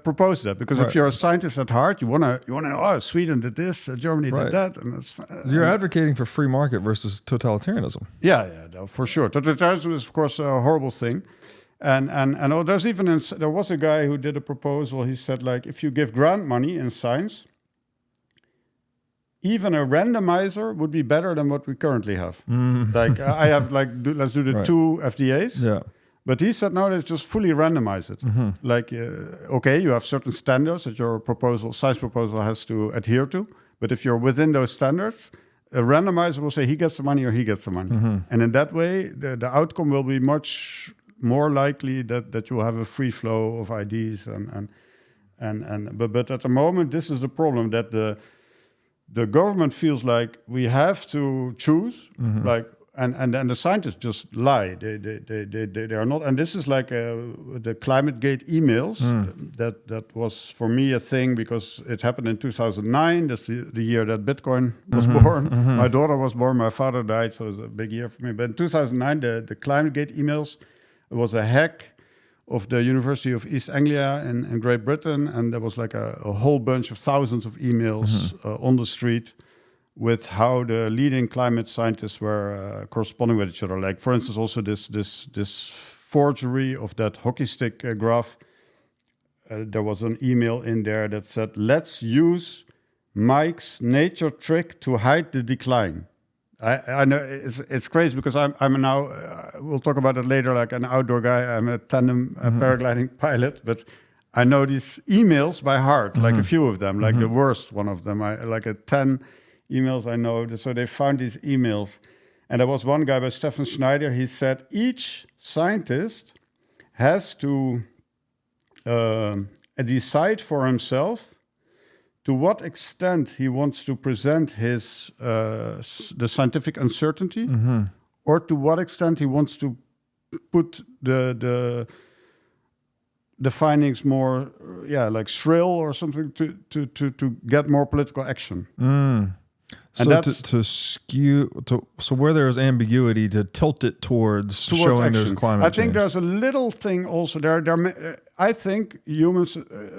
propose that, because if you're a scientist at heart, you wanna know, oh, Sweden did this, Germany did that, and that's
you're advocating for free market versus totalitarianism.
Yeah, no, for sure. Totalitarianism is of course a horrible thing, and there's even there was a guy who did a proposal. He said like, if you give grant money in science, even a randomizer would be better than what we currently have. Like I have let's do the two FDAs. Yeah. But he said, no, let's just fully randomize it. Like, okay, you have certain standards that your science proposal has to adhere to. But if you're within those standards, a randomizer will say he gets the money or he gets the money. And in that way, the outcome will be much more likely that you will have a free flow of ideas. But at the moment, this is the problem, that the government feels like we have to choose, like, and the scientists just lie. They are not. And this is like the ClimateGate emails. That was for me a thing because it happened in 2009. That's the year that Bitcoin was born. My daughter was born. My father died, so it was a big year for me. But in 2009, the ClimateGate emails was a hack of the University of East Anglia in Great Britain, and there was like a whole bunch of thousands of emails on the street with how the leading climate scientists were corresponding with each other. Like, for instance, also this forgery of that hockey stick graph. There was an email in there that said, let's use Mike's nature trick to hide the decline. I know it's crazy because I'm now, we'll talk about it later, like an outdoor guy. I'm a tandem paragliding pilot, but I know these emails by heart, like a few of them, like the worst one of them. Like 10 emails I know. So they found these emails. And there was one guy by Stefan Schneider. He said each scientist has to decide for himself to what extent he wants to present his the scientific uncertainty, or to what extent he wants to put the findings more, like shrill or something to get more political action.
So to skew, so where there is ambiguity, to tilt it towards showing
action.
there's climate change.
I think there's a little thing also there. I think human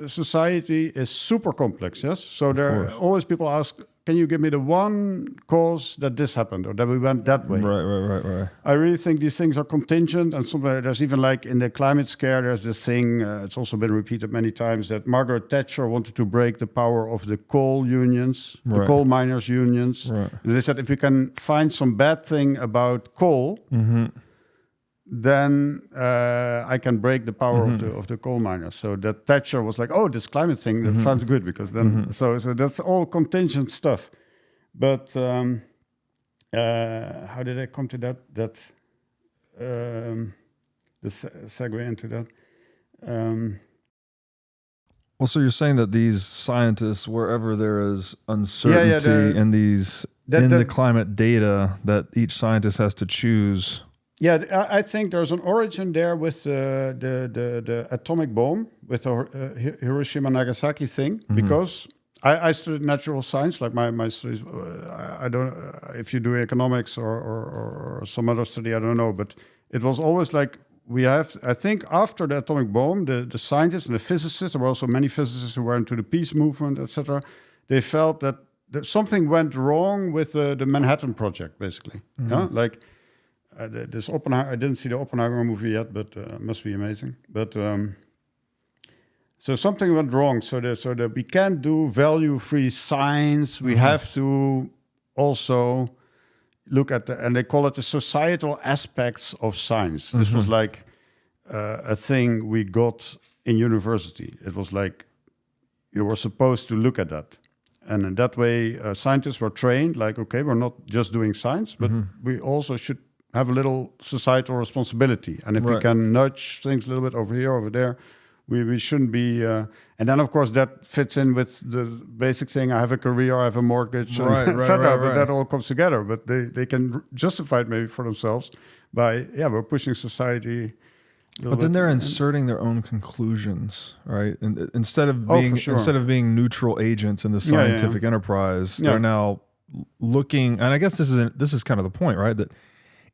society is super complex, yes? So there are always people ask, can you give me the one cause that this happened or that we went that way?
Right.
I really think these things are contingent, and sometimes there's even like in the climate scare, there's this thing, it's also been repeated many times, that Margaret Thatcher wanted to break the power of the coal unions, the coal miners' unions.
Right.
And they said, if we can find some bad thing about coal, then I can break the power of the coal miners. So that Thatcher was like, oh, this climate thing, that sounds good, because then so that's all contingent stuff. But how did I come to that the segue into that?
Well, so you're saying that these scientists, wherever there is uncertainty in the climate data, that each scientist has to choose.
Yeah, I think there's an origin there with the atomic bomb, with the Hiroshima Nagasaki thing, because I studied natural science, like my studies. I don't if you do economics or some other study, I don't know, but it was always like I think after the atomic bomb, the scientists and the physicists, there were also many physicists who were into the peace movement, etc. They felt that something went wrong with the Manhattan Project, basically. Yeah, like. This Oppenheimer, I didn't see the Oppenheimer movie yet, but must be amazing. But so something went wrong. So that we can't do value-free science. We have to also look at and they call it the societal aspects of science. This was like a thing we got in university. It was like you were supposed to look at that. And in that way, scientists were trained like, okay, we're not just doing science, but we also should have a little societal responsibility. And if we can nudge things a little bit over here, over there, we shouldn't be... and then, of course, that fits in with the basic thing, I have a career, I have a mortgage, etc. But that all comes together. But they can justify it maybe for themselves by, we're pushing society...
But then they're inserting their own conclusions, right? And instead of being neutral agents in the scientific enterprise, they're now looking... And I guess this is kind of the point, right? That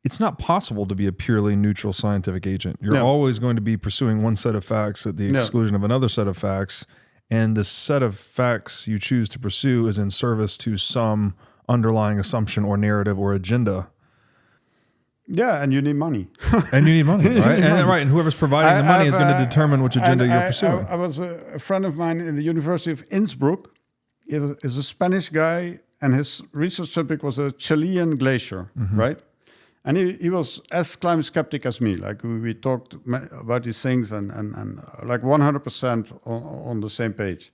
it's not possible to be a purely neutral scientific agent. You're always going to be pursuing one set of facts at the exclusion of another set of facts. And the set of facts you choose to pursue is in service to some underlying assumption or narrative or agenda.
Yeah, and you need money.
Right? And whoever's providing the money is going to determine which agenda you're pursuing.
I was a friend of mine in the University of Innsbruck. He is a Spanish guy, and his research subject was a Chilean glacier, right? And he was as climate skeptic as me. Like we talked about these things and like 100% on the same page.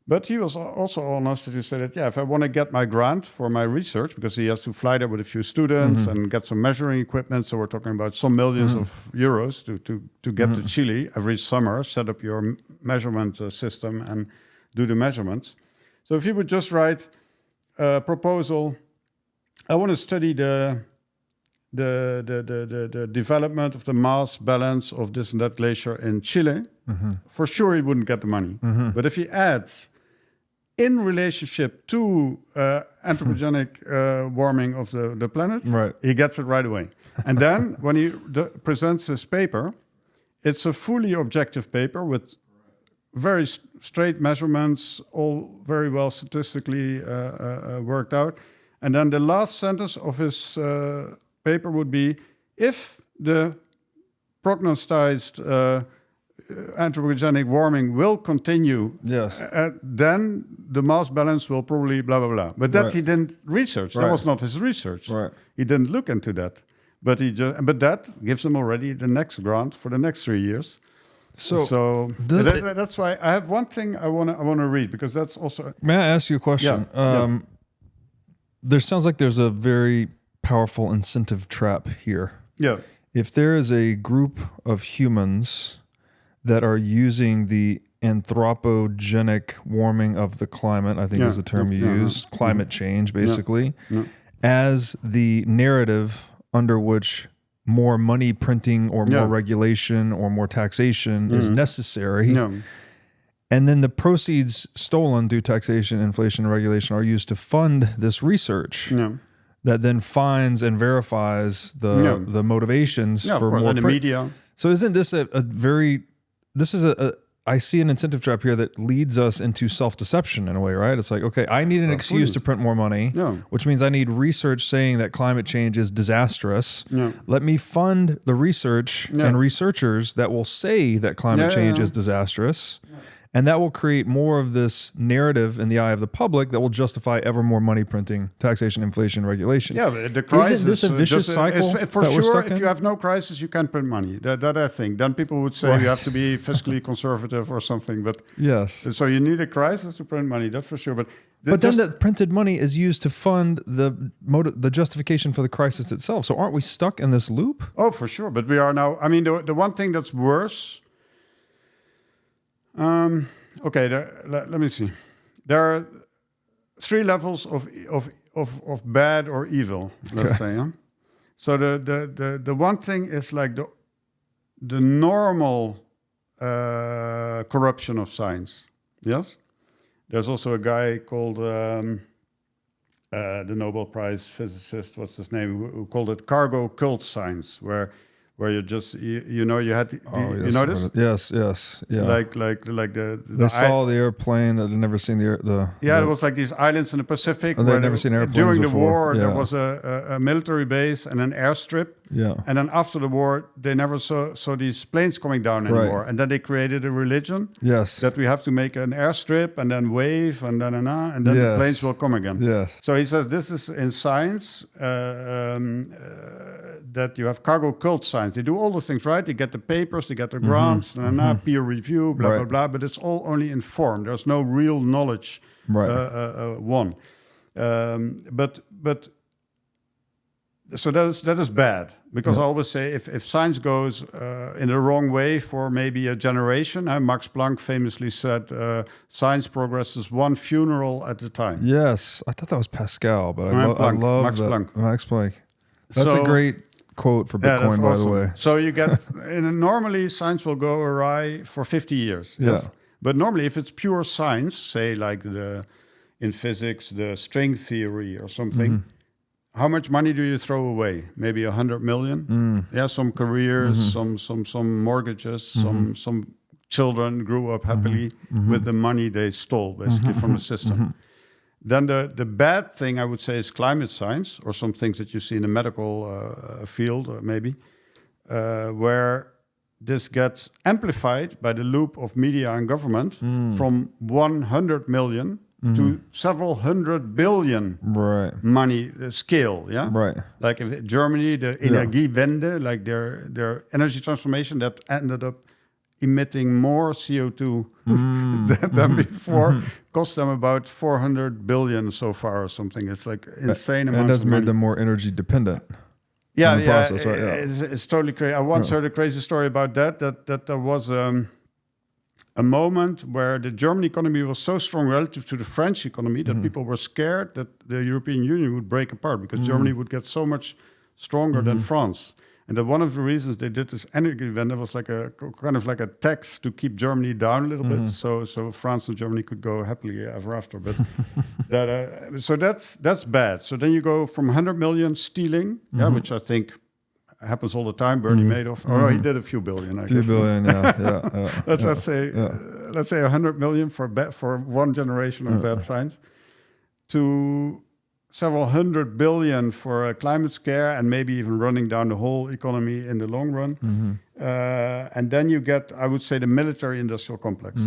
But he was also honest that he said that, if I want to get my grant for my research, because he has to fly there with a few students and get some measuring equipment. So we're talking about some millions of euros to get to Chile every summer, set up your measurement system and do the measurements. So if you would just write a proposal, I want to study the development of the mass balance of this and that glacier in Chile, for sure he wouldn't get the money. But if he adds in relationship to anthropogenic warming of the planet, he gets it right away. And then when he presents his paper, it's a fully objective paper with very straight measurements, all very well statistically worked out. And then the last sentence of his paper would be, if the prognosticed anthropogenic warming will continue, then the mass balance will probably blah, blah, blah. But that he didn't research. That was not his research. He didn't look into that. But but that gives him already the next grant for the next 3 years. So that's why I have one thing I want to read, because that's also...
May I ask you a question? There sounds like there's a very powerful incentive trap here. If there is a group of humans that are using the anthropogenic warming of the climate, I think is the term you use, climate change, basically, as the narrative under which more money printing or more regulation or more taxation is necessary. And then the proceeds stolen through taxation, inflation, and regulation are used to fund this research that then finds and verifies the motivations for more
media.
So isn't this I see an incentive trap here that leads us into self-deception in a way, right? It's like, okay, I need an excuse to print more money, which means I need research saying that climate change is disastrous. Let me fund the research and researchers that will say that climate change is disastrous. And that will create more of this narrative in the eye of the public that will justify ever more money printing, taxation, inflation, regulation.
Yeah, the crisis.
Isn't this a vicious cycle?
For sure, if you have no crisis, you can't print money. That I think. Then people would say you have to be fiscally conservative or something. But so you need a crisis to print money. That's for sure. But
then the printed money is used to fund the justification for the crisis itself. So aren't we stuck in this loop?
Oh, for sure. But we are now. I mean, the one thing that's worse. Okay, let me see. There are 3 levels of bad or evil, let's say. Huh? So the one thing is like the normal corruption of science. Yes? There's also a guy called the Nobel Prize physicist, what's his name, who called it cargo cult science, where you just you had you know this?
Yes, yeah.
Like the
they saw the airplane that they'd never seen the
it was like these islands in the Pacific.
They'd never seen airplanes
during the
before.
war. There was a military base and an airstrip. And then after the war, they never saw these planes coming down anymore. And then they created a religion. That we have to make an airstrip and then wave and then the planes will come again. So he says this is in science that you have cargo cult science. They do all the things right. They get the papers, they get the grants, peer review, blah blah blah. But it's all only in form. There's no real knowledge. But so that is bad, because I always say if science goes in the wrong way for maybe a generation, Max Planck famously said science progresses one funeral at a time.
Yes, I thought that was Pascal, but I love
Max Planck.
Max Planck. That's a great quote for Bitcoin, by the way.
So you get normally science will go awry for 50 years. Yes? But normally if it's pure science, say like in physics, the string theory or something, how much money do you throw away? Maybe 100 million? Some careers, some mortgages, some children grew up happily with the money they stole basically from the system. Then the bad thing I would say is climate science, or some things that you see in the medical field maybe, where this gets amplified by the loop of media and government from 100 million to several hundred billion money scale. Like if Germany, the Energiewende, like their energy transformation that ended up emitting more CO2 than before, cost them about 400 billion so far or something. It's like insane amounts.
And that's
of money.
made them more energy dependent.
Process, right? It's totally crazy. I once heard a crazy story about that there was a moment where the German economy was so strong relative to the French economy that people were scared that the European Union would break apart because Germany would get so much stronger than France. And that one of the reasons they did this energy event, it was like a kind of like a tax to keep Germany down a little bit, so France and Germany could go happily ever after. But so that's bad. So then you go from 100 million stealing, which I think happens all the time. Bernie Madoff, no, he did a few billion. I guess. Let's say 100 million for one generation of bad science, to several hundred billion for a climate scare, and maybe even running down the whole economy in the long run. And then you get, I would say, the military-industrial complex.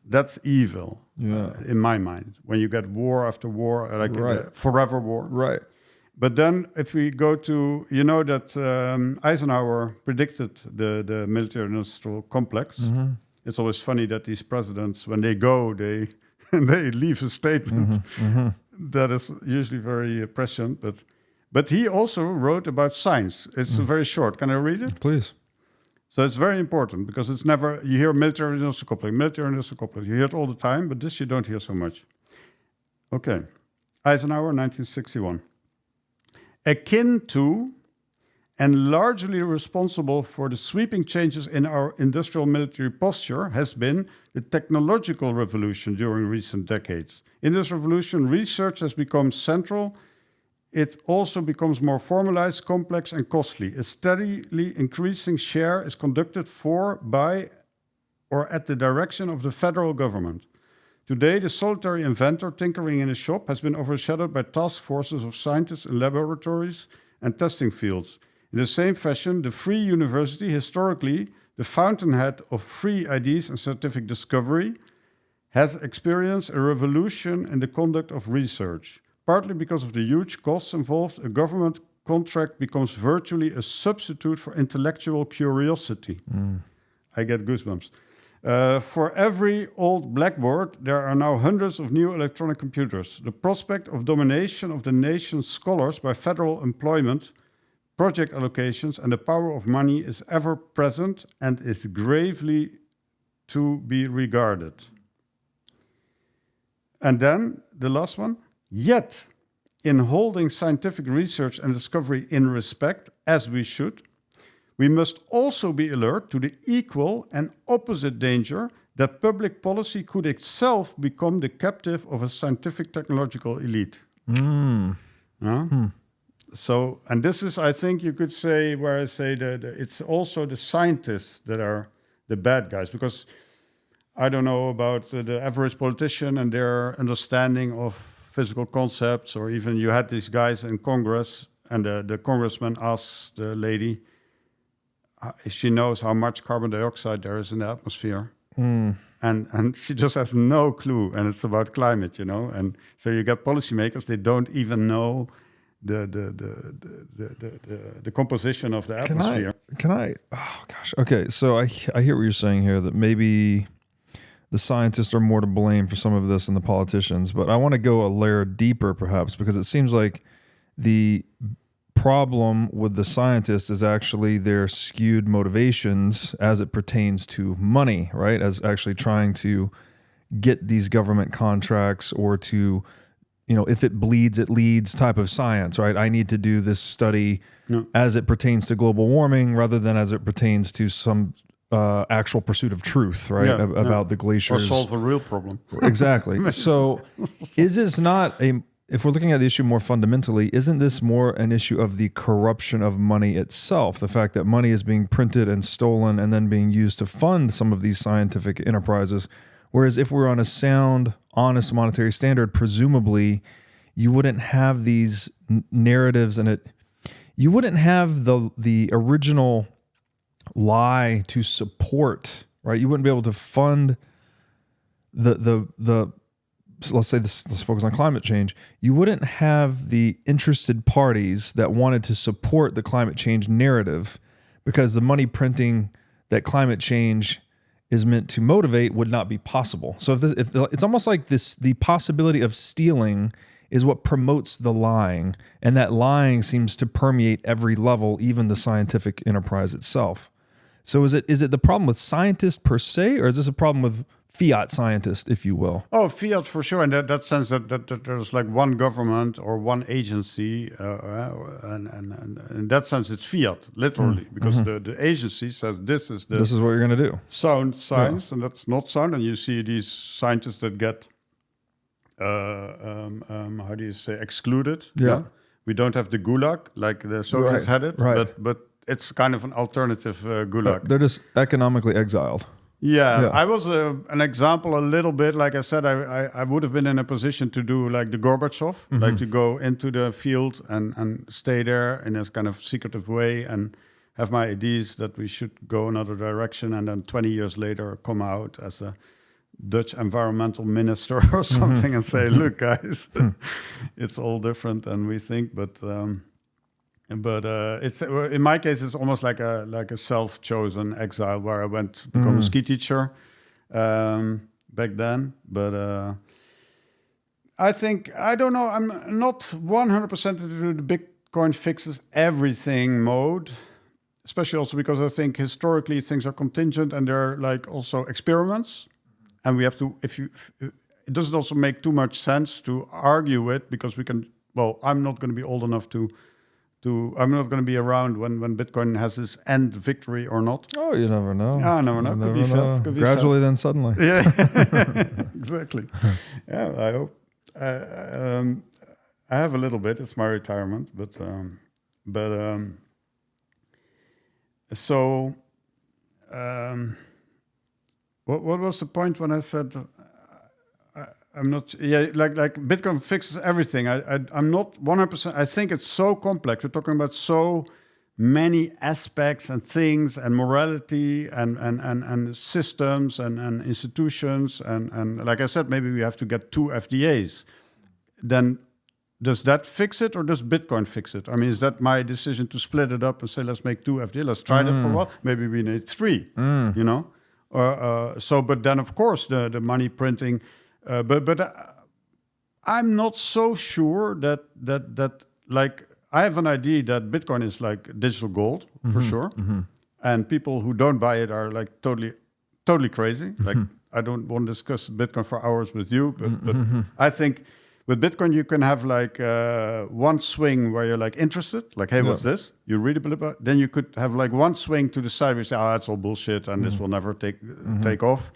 That's evil, in my mind. When you get war after war, like a forever war.
Right.
But then if we go to, that Eisenhower predicted the military-industrial complex. It's always funny that these presidents, when they go, they leave a statement. That is usually very prescient, but he also wrote about science. It's very short. Can I read it?
Please.
So it's very important because it's never, you hear military-industrial complex, you hear it all the time, but this you don't hear so much. Okay, Eisenhower, 1961. Akin to and largely responsible for the sweeping changes in our industrial military posture has been the technological revolution during recent decades. In this revolution, research has become central. It also becomes more formalized, complex, and costly. A steadily increasing share is conducted for, by, or at the direction of the federal government. Today, the solitary inventor tinkering in a shop has been overshadowed by task forces of scientists in laboratories and testing fields. In the same fashion, the free university, historically the fountainhead of free ideas and scientific discovery, has experienced a revolution in the conduct of research. Partly because of the huge costs involved, a government contract becomes virtually a substitute for intellectual curiosity. I get goosebumps. For every old blackboard, there are now hundreds of new electronic computers. The prospect of domination of the nation's scholars by federal employment, project allocations, and the power of money is ever present and is gravely to be regarded. And then the last one. Yet, in holding scientific research and discovery in respect, as we should, we must also be alert to the equal and opposite danger that public policy could itself become the captive of a scientific technological elite. So, and this is, I think you could say, where I say that it's also the scientists that are the bad guys, because I don't know about the average politician and their understanding of physical concepts, or even you had these guys in Congress, and the congressman asks the lady if she knows how much carbon dioxide there is in the atmosphere. And she just has no clue, and it's about climate, you know. And so you get policymakers, they don't even know the composition of the atmosphere.
Can I? Oh gosh. Okay. So I hear what you're saying here, that maybe the scientists are more to blame for some of this than the politicians, but I want to go a layer deeper perhaps, because it seems like the problem with the scientists is actually their skewed motivations as it pertains to money, right? As actually trying to get these government contracts, or to, you know, if it bleeds, it leads type of science, right? I need to do this study as it pertains to global warming rather than as it pertains to some actual pursuit of truth, right? About the glaciers.
Or solve a real problem.
Exactly. So is this not if we're looking at the issue more fundamentally, isn't this more an issue of the corruption of money itself? The fact that money is being printed and stolen and then being used to fund some of these scientific enterprises. Whereas if we're on a sound, honest monetary standard, presumably you wouldn't have these narratives, and you wouldn't have the original lie to support, right? You wouldn't be able to fund so let's focus on climate change. You wouldn't have the interested parties that wanted to support the climate change narrative, because the money printing that climate change is meant to motivate would not be possible. So if it's almost like the possibility of stealing is what promotes the lying, and that lying seems to permeate every level, even the scientific enterprise itself. So is it the problem with scientists per se, or is this a problem with fiat scientist, if you will?
Oh, fiat for sure. In that sense that there's like one government or one agency, and in that sense it's fiat, literally, because the agency says this is
what you're going to do.
Sound science, and that's not sound. And you see these scientists that get, how do you say, excluded.
Yeah.
We don't have the gulag like the Soviets had it, but it's kind of an alternative gulag.
They're just economically exiled.
Yeah, I was an example a little bit. Like I said, I would have been in a position to do like the Gorbachev, like to go into the field and stay there in this kind of secretive way and have my ideas that we should go another direction, and then 20 years later come out as a Dutch environmental minister or something and say, look, guys, it's all different than we think. But it's in my case, it's almost like a self-chosen exile where I went to become a ski teacher back then. But I think, I don't know, I'm not 100% into the Bitcoin fixes everything mode. especially also because I think historically things are contingent and they're like also experiments, and we have to. It doesn't also make too much sense to argue it because we can. Well, I'm not going to be old enough to. I'm not going to be around when Bitcoin has its end victory or not.
Oh, you never know.
I never know. Could be fast. Could be
Gradually,
fast.
then suddenly.
Yeah, exactly. Yeah, I hope. I have a little bit. It's my retirement, but so what was the point when I said I'm not? Yeah, like Bitcoin fixes everything. I'm not 100%. I think it's so complex. We're talking about so many aspects and things and morality and systems and institutions and like I said, maybe we have to get 2 FDAs. Then does that fix it or does Bitcoin fix it? I mean, is that my decision to split it up and say, let's make 2 FDAs, let's try that for a while. Maybe we need 3, you know? But then of course the money printing, but I'm not so sure that like, I have an idea that Bitcoin is like digital gold for sure. And people who don't buy it are like totally crazy. Like I don't want to discuss Bitcoin for hours with you, but I think with Bitcoin, you can have like one swing where you're like interested, like, hey, what's this? You read a bit about it. Then you could have like one swing to the side where you say, oh, that's all bullshit and this will never take off.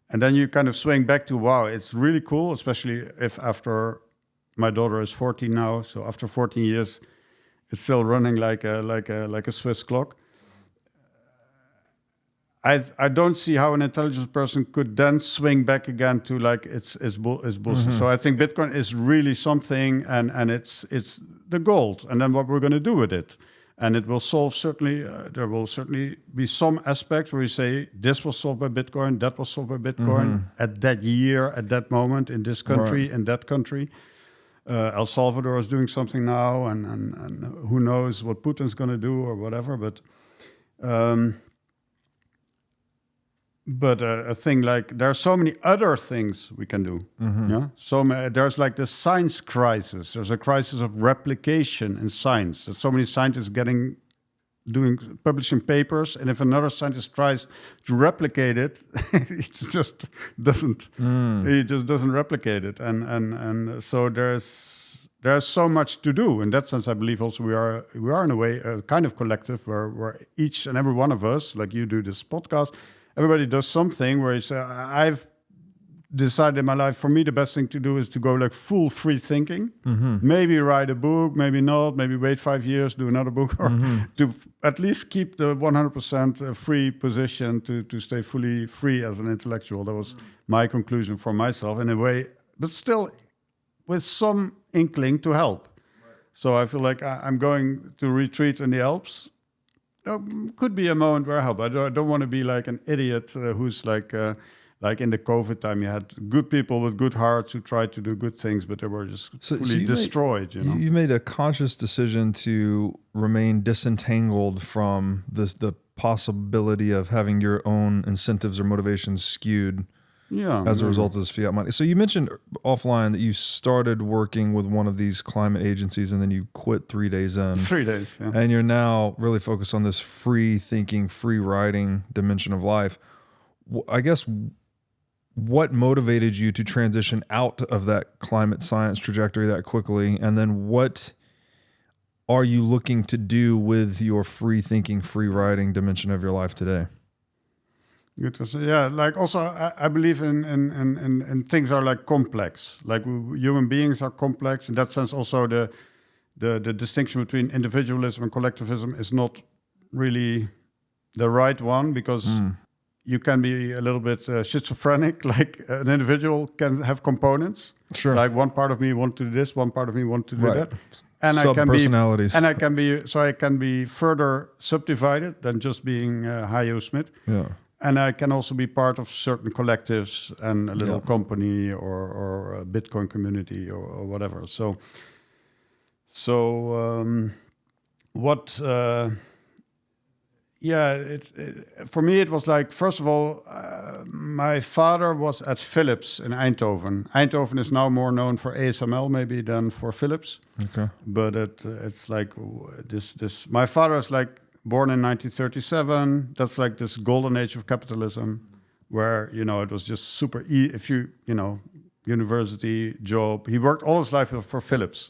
And then you kind of swing back to, wow, it's really cool, especially if after my daughter is 14 now. So after 14 years, it's still running like a Swiss clock. I don't see how an intelligent person could then swing back again to like it's bullshit. So I think Bitcoin is really something, and it's the gold, and then what we're going to do with it, and it will solve certainly. There will certainly be some aspects where you say this was solved by Bitcoin, that was solved by Bitcoin at that year, at that moment in this country, in that country. El Salvador is doing something now, and who knows what Putin's going to do or whatever. But a thing like there are so many other things we can do. Yeah, there's like the science crisis. There's a crisis of replication in science. That so many scientists publishing papers, and if another scientist tries to replicate it, it just doesn't. He just doesn't replicate it, and so there's so much to do. In that sense, I believe also we are in a way a kind of collective where each and every one of us, like you do this podcast, everybody does something where you say, I've decided in my life, for me, the best thing to do is to go like full free thinking. Maybe write a book, maybe not, maybe wait 5 years, do another book, or to at least keep the 100% free position to stay fully free as an intellectual. That was my conclusion for myself in a way, but still with some inkling to help. So I feel like I'm going to retreat in the Alps. Could be a moment where I help. I don't want to be like an idiot who's like in the COVID time, you had good people with good hearts who tried to do good things, but they were just fully destroyed.
You made a conscious decision to remain disentangled from the possibility of having your own incentives or motivations skewed as a result of this fiat money. So you mentioned offline that you started working with one of these climate agencies and then you quit 3 days in.
3 days, yeah.
And you're now really focused on this free thinking, free writing dimension of life. I guess what motivated you to transition out of that climate science trajectory that quickly? And then what are you looking to do with your free thinking, free writing dimension of your life today?
Good. Yeah, like also I believe in things are like complex. Like human beings are complex. In that sense, also the distinction between individualism and collectivism is not really the right one, because you can be a little bit schizophrenic. Like an individual can have components.
Sure.
Like one part of me want to do this, one part of me want to do that. And
Sub-personalities.
I can be further subdivided than just being Hajo Smit.
Yeah.
And I can also be part of certain collectives and a little company or a Bitcoin community or whatever. So for me, it was like, first of all, my father was at Philips in Eindhoven. Eindhoven is now more known for ASML maybe than for Philips.
Okay.
But it's like this. My father is like born in 1937. That's like this golden age of capitalism, where it was just super. If university job. He worked all his life for Philips.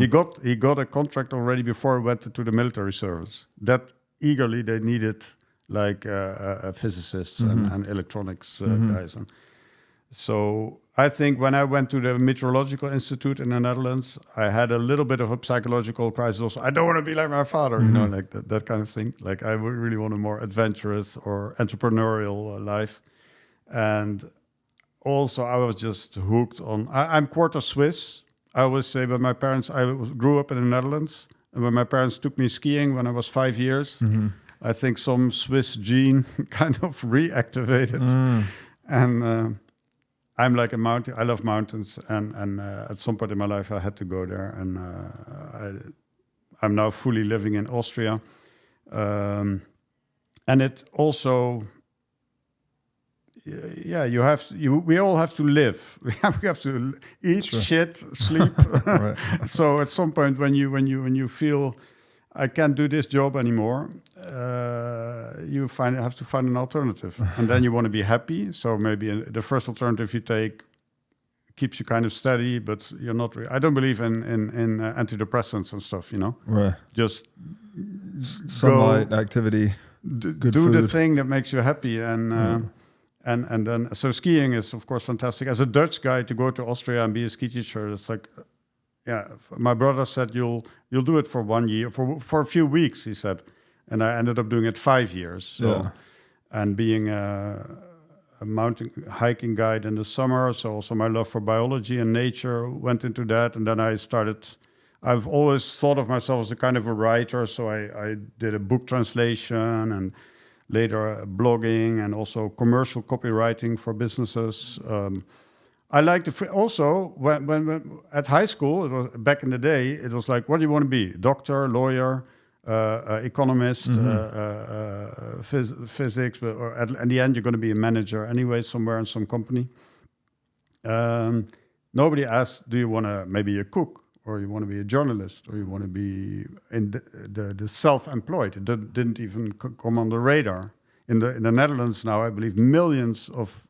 He got a contract already before he went to the military service. That eagerly they needed physicists and electronics guys. And so I think when I went to the Meteorological Institute in the Netherlands, I had a little bit of a psychological crisis also. I don't want to be like my father, like that kind of thing. Like I would really want a more adventurous or entrepreneurial life. And also, I was just hooked on. I'm quarter Swiss. I always say, but my parents. Grew up in the Netherlands, and when my parents took me skiing when I was 5 years, I think some Swiss gene kind of reactivated, and I'm like a mountain. I love mountains, and at some point in my life, I had to go there, and I'm now fully living in Austria, and it also. Yeah, we all have to live. We have to eat, shit, sleep. So at some point, when you feel I can't do this job anymore, you have to find an alternative, and then you want to be happy. So maybe the first alternative you take keeps you kind of steady, but you're not. I don't believe in antidepressants and stuff.
Right?
Just
sunlight, activity, good
do
food.
the thing that makes you happy, and. And then, so skiing is, of course, fantastic. As a Dutch guy, to go to Austria and be a ski teacher, it's like, my brother said, you'll do it for 1 year, for a few weeks, he said. And I ended up doing it 5 years. So, and being a mountain hiking guide in the summer, so also my love for biology and nature went into that. And then I've always thought of myself as a kind of a writer, so I did a book translation and later blogging and also commercial copywriting for businesses. I like to also when at high school, it was back in the day, it was like, what do you want to be? Doctor, lawyer, economist, physics, or at the end you're going to be a manager anyway somewhere in some company. Nobody asked, do you want to maybe a cook? Or you want to be a journalist, or you want to be in the self-employed. It didn't even come on the radar. In the Netherlands now, I believe millions of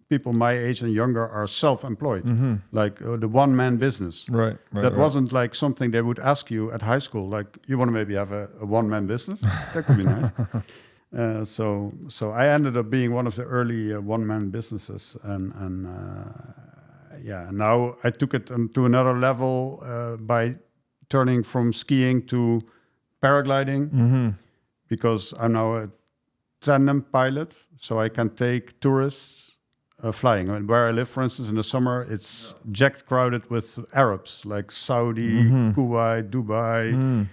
people my age and younger are self-employed, like the one-man business.
Right.
That wasn't like something they would ask you at high school. Like, you want to maybe have a one-man business? That could be nice. So I ended up being one of the early one-man businesses, and now I took it to another level by turning from skiing to paragliding, because I'm now a tandem pilot, so I can take tourists flying. I mean, where I live, for instance, in the summer, it's jacked crowded with Arabs, like Saudi, Kuwait, Dubai.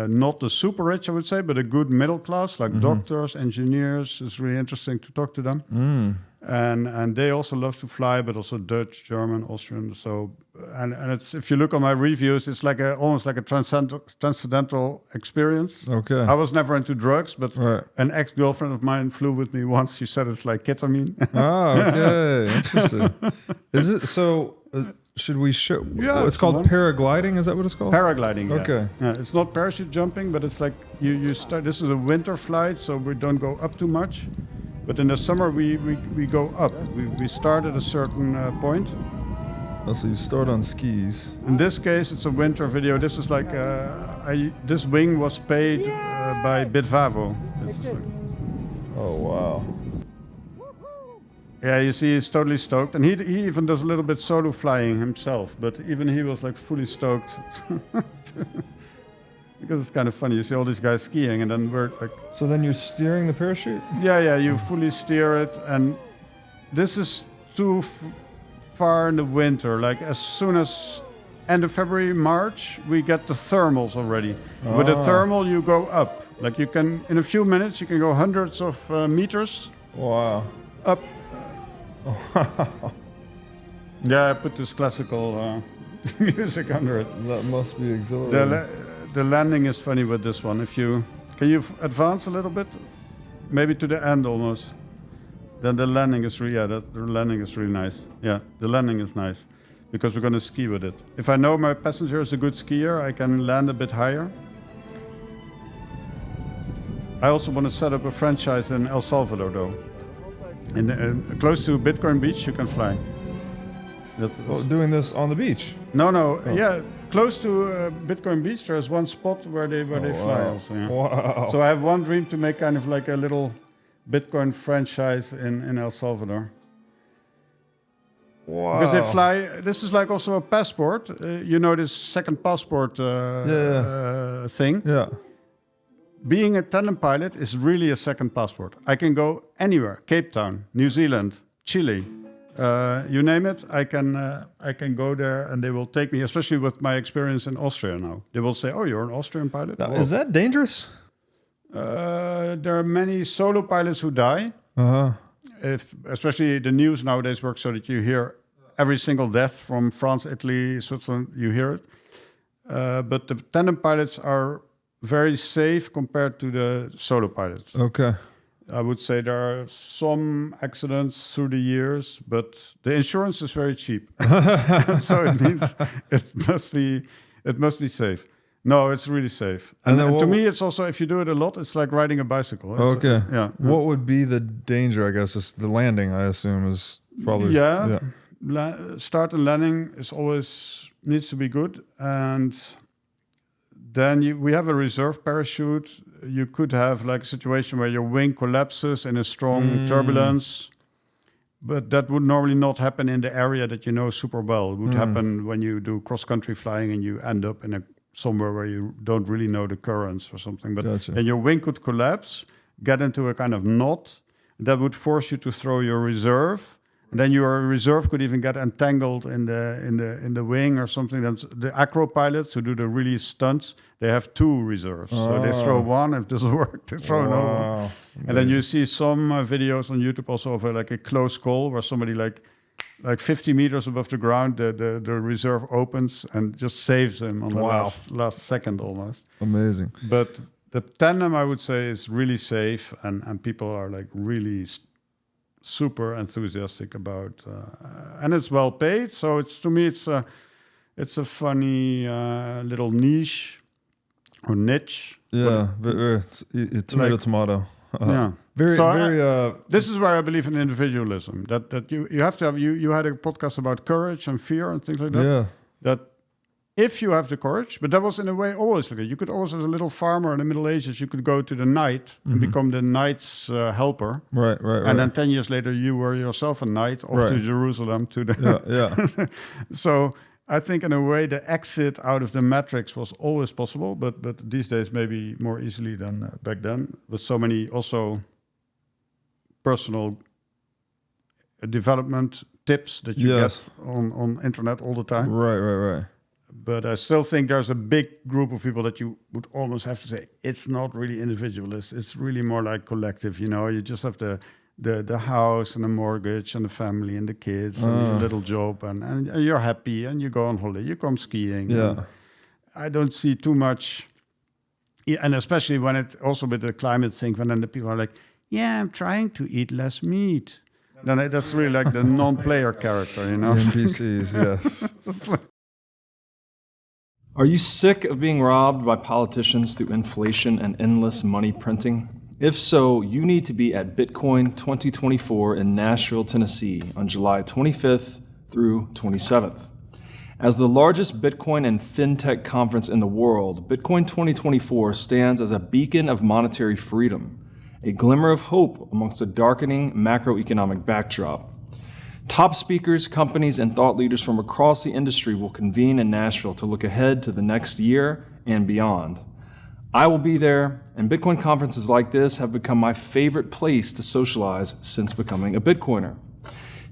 Not the super rich, I would say, but a good middle class, like doctors, engineers. It's really interesting to talk to them. And they also love to fly, but also Dutch, German, Austrian. So and it's, if you look on my reviews, it's like almost like a transcendental experience.
Okay.
I was never into drugs, but an ex-girlfriend of mine flew with me once. She said it's like ketamine.
Okay, interesting. Is it so? Should we show?
Yeah,
it's called paragliding. Is that what it's called?
Paragliding.
Okay.
Yeah, it's not parachute jumping, but it's like you start. This is a winter flight, so we don't go up too much. But in the summer, we go up. We start at a certain point.
Oh, so you start on skis.
In this case, it's a winter video. This is like this wing was paid by Bitvavo.
Oh wow.
Yeah, you see, he's totally stoked, and he even does a little bit solo flying himself. But even he was like fully stoked, because it's kind of funny. You see all these guys skiing, and then we're like.
So then you're steering the parachute?
Yeah, you fully steer it, and this is too far in the winter. Like as soon as end of February, March, we get the thermals already. With the thermal, you go up. Like you can, in a few minutes, you can go hundreds of meters.
Wow.
Up. Yeah, I put this classical music under it.
That must be exhilarating.
The landing is funny with this one. Can you advance a little bit, maybe to the end almost? Then the landing is the landing is really nice. Yeah, the landing is nice because we're going to ski with it. If I know my passenger is a good skier, I can land a bit higher. I also want to set up a franchise in El Salvador, though. Close to Bitcoin Beach, you can fly.
Doing this on the beach?
No. Yeah, close to Bitcoin Beach, there's one spot where they fly also. Yeah.
Wow.
So I have one dream to make kind of like a little Bitcoin franchise in El Salvador.
Wow.
Because they fly, this is like also a passport. This second passport thing.
Yeah.
Being a tandem pilot is really a second passport. I can go anywhere, Cape Town, New Zealand, Chile, you name it. I can go there and they will take me, especially with my experience in Austria now. They will say, oh, you're an Austrian pilot?
Now, is that dangerous?
There are many solo pilots who die.
Uh-huh.
Especially the news nowadays works so that you hear every single death from France, Italy, Switzerland, you hear it. But the tandem pilots are very safe compared to the solo pilots.
Okay.
I would say there are some accidents through the years, but the insurance is very cheap. So it means it must be safe. No, it's really safe. And to me, it's also, if you do it a lot, it's like riding a bicycle.
Okay.
Yeah.
What would be the danger, I guess? Is the landing, I assume, is probably...
Yeah. Start and landing needs to be good. And then we have a reserve parachute. You could have like a situation where your wing collapses in a strong turbulence. But that would normally not happen in the area that you know super well. It would happen when you do cross-country flying and you end up in somewhere where you don't really know the currents or something. But then your wing could collapse, get into a kind of knot. That would force you to throw your reserve. And then your reserve could even get entangled in the wing or something. That's the acro pilots who do the really stunts, they have two reserves. So they throw one, if it doesn't work, they throw another one. And then you see some videos on YouTube also of like a close call where somebody like 50 meters above the ground, the reserve opens and just saves them on the last second almost.
Amazing.
But the tandem, I would say, is really safe and people are like really super enthusiastic about, and it's well paid. So to me, it's a funny little niche or niche.
Yeah, tomato.
Yeah.
Very.
This is where I believe in individualism. That you have to have. You had a podcast about courage and fear and things like that.
Yeah.
That if you have the courage, but that was in a way always like it. You could also, as a little farmer in the Middle Ages, you could go to the knight and become the knight's helper.
Right.
And then 10 years later, you were yourself a knight off to Jerusalem to the.
Yeah.
So I think in a way the exit out of the matrix was always possible, but these days maybe more easily than back then. With so many also personal development tips that you get on internet all the time.
Right.
But I still think there's a big group of people that you would almost have to say it's not really individualist. It's really more like collective. You just have the house and the mortgage and the family and the kids and your little job and you're happy and you go on holiday, you come skiing.
Yeah.
I don't see too much, and especially when it also with the climate thing, when then the people are like, yeah, I'm trying to eat less meat. Then that's really like the non-player character,
NPCs, yes.
Are you sick of being robbed by politicians through inflation and endless money printing? If so, you need to be at Bitcoin 2024 in Nashville, Tennessee on July 25th through 27th. As the largest Bitcoin and Fintech conference in the world, Bitcoin 2024 stands as a beacon of monetary freedom, a glimmer of hope amongst a darkening macroeconomic backdrop. Top speakers, companies, and thought leaders from across the industry will convene in Nashville to look ahead to the next year and beyond. I will be there, and Bitcoin conferences like this have become my favorite place to socialize since becoming a Bitcoiner.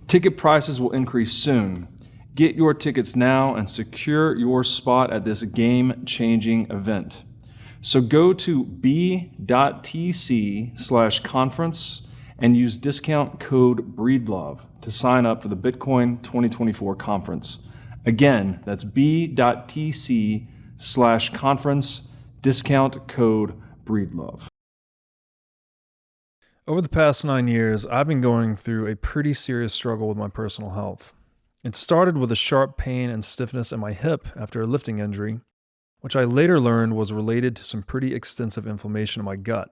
Ticket prices will increase soon. Get your tickets now and secure your spot at this game-changing event. So go to b.tc/conference and use discount code Breedlove to sign up for the Bitcoin 2024 conference. Again, that's b.tc/conference, discount code Breedlove.
Over the past 9 years, I've been going through a pretty serious struggle with my personal health. It started with a sharp pain and stiffness in my hip after a lifting injury, which I later learned was related to some pretty extensive inflammation in my gut.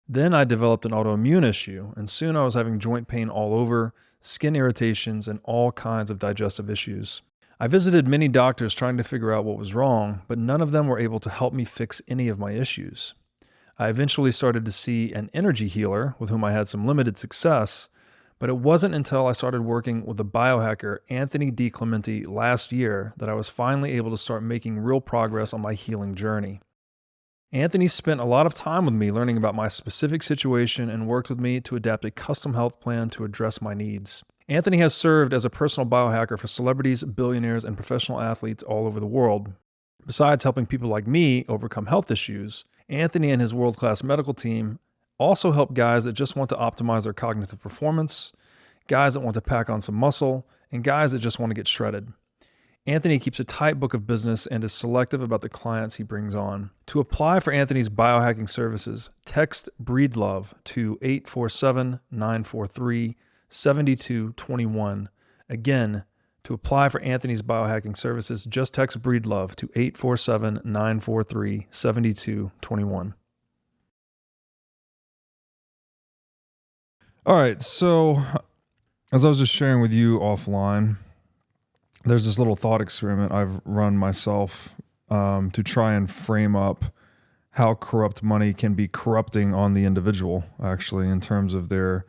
Then I developed an autoimmune issue, and soon I was having joint pain all over, skin irritations, and all kinds of digestive issues. I visited many doctors trying to figure out what was wrong, but none of them were able to help me fix any of my issues. I eventually started to see an energy healer with whom I had some limited success, but it wasn't until I started working with the biohacker Anthony DiClementi last year that I was finally able to start making real progress on my healing journey. Anthony spent a lot of time with me learning about my specific situation and worked with me to adapt a custom health plan to address my needs. Anthony has served as a personal biohacker for celebrities, billionaires, and professional athletes all over the world. Besides helping people like me overcome health issues, Anthony and his world-class medical team also help guys that just want to optimize their cognitive performance, guys that want to pack on some muscle, and guys that just want to get shredded. Anthony keeps a tight book of business and is selective about the clients he brings on. To apply for Anthony's biohacking services, text Breedlove to 847-943-7221. Again, to apply for Anthony's biohacking services, just text Breedlove to 847-943-7221. All right, so as I was just sharing with you offline, there's this little thought experiment I've run myself to try and frame up how corrupt money can be corrupting on the individual, actually, in terms of their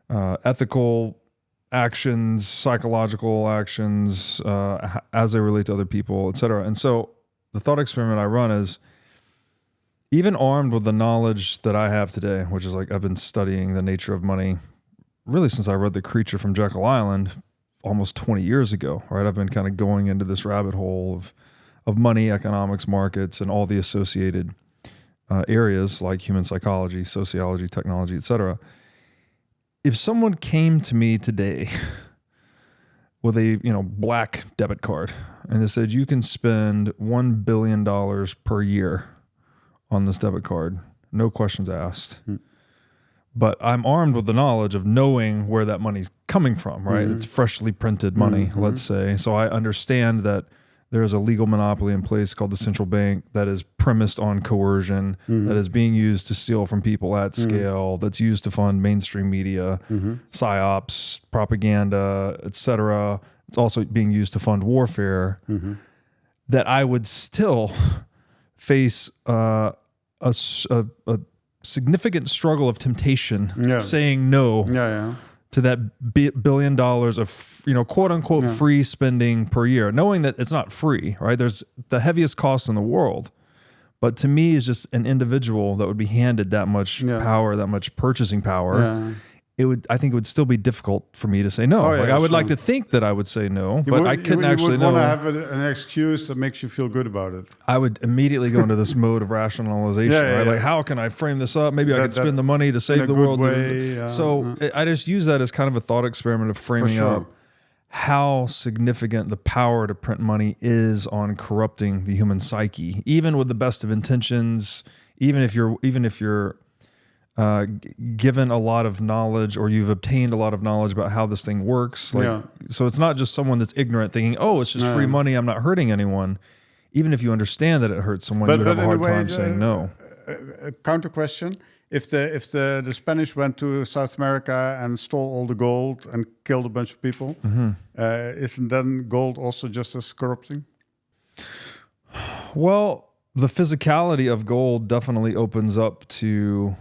ethical actions, psychological actions, as they relate to other people, etc. And so the thought experiment I run is, even armed with the knowledge that I have today, which is like I've been studying the nature of money really since I read The Creature from Jekyll Island almost 20 years ago, right? I've been kind of going into this rabbit hole of money, economics, markets, and all the associated areas like human psychology, sociology, technology, etc. If someone came to me today with a black debit card and they said you can spend $1 billion per year on this debit card, no questions asked. But I'm armed with the knowledge of knowing where that money's coming from, right? It's freshly printed money, let's say. So I understand that there is a legal monopoly in place called the central bank that is premised on coercion, that is being used to steal from people at scale, that's used to fund mainstream media, psyops, propaganda, etc. It's also being used to fund warfare. That I would still face a significant struggle of temptation saying no to that $1 billion of quote unquote free spending per year, knowing that it's not free, right? There's the heaviest cost in the world, but to me is just an individual that would be handed that much power, that much purchasing power. I think it would still be difficult for me to say no. I would like to think that I would say no, but I couldn't actually know.
You would want to have an excuse that makes you feel good about it.
I would immediately go into this mode of rationalization, right? Like, how can I frame this up? Maybe I could spend the money to save the world. I just use that as kind of a thought experiment of framing up how significant the power to print money is on corrupting the human psyche, even with the best of intentions, even if you're given a lot of knowledge or you've obtained a lot of knowledge about how this thing works. So it's not just someone that's ignorant thinking, oh, it's just free money, I'm not hurting anyone. Even if you understand that it hurts someone, you would have a hard time saying no.
A counter question. If the Spanish went to South America and stole all the gold and killed a bunch of people, isn't then gold also just as corrupting?
Well, the physicality of gold definitely opens it up to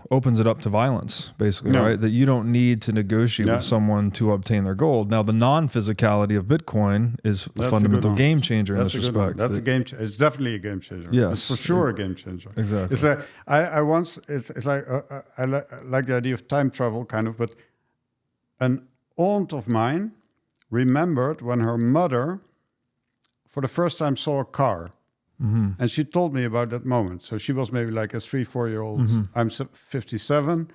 violence, basically, right? That you don't need to negotiate with someone to obtain their gold. Now, the non-physicality of Bitcoin is a fundamental game changer in this respect.
That's a game changer. It's definitely a game changer.
Yes.
It's for sure a game changer.
Exactly.
It's like I like the idea of time travel, kind of, but an aunt of mine remembered when her mother, for the first time, saw a car. And she told me about that moment. So she was maybe like a 3-4-year-old. I'm 57.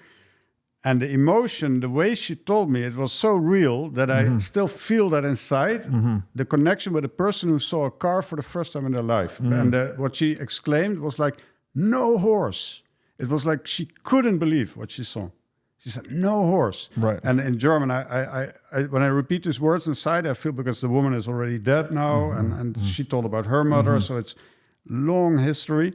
And the emotion, the way she told me, it was so real that I still feel that inside. The connection with a person who saw a car for the first time in their life. And what she exclaimed was like, no horse. It was like she couldn't believe what she saw. She said, no horse.
Right.
And in German, I when I repeat these words inside, I feel because the woman is already dead now. And she told about her mother. So it's long history.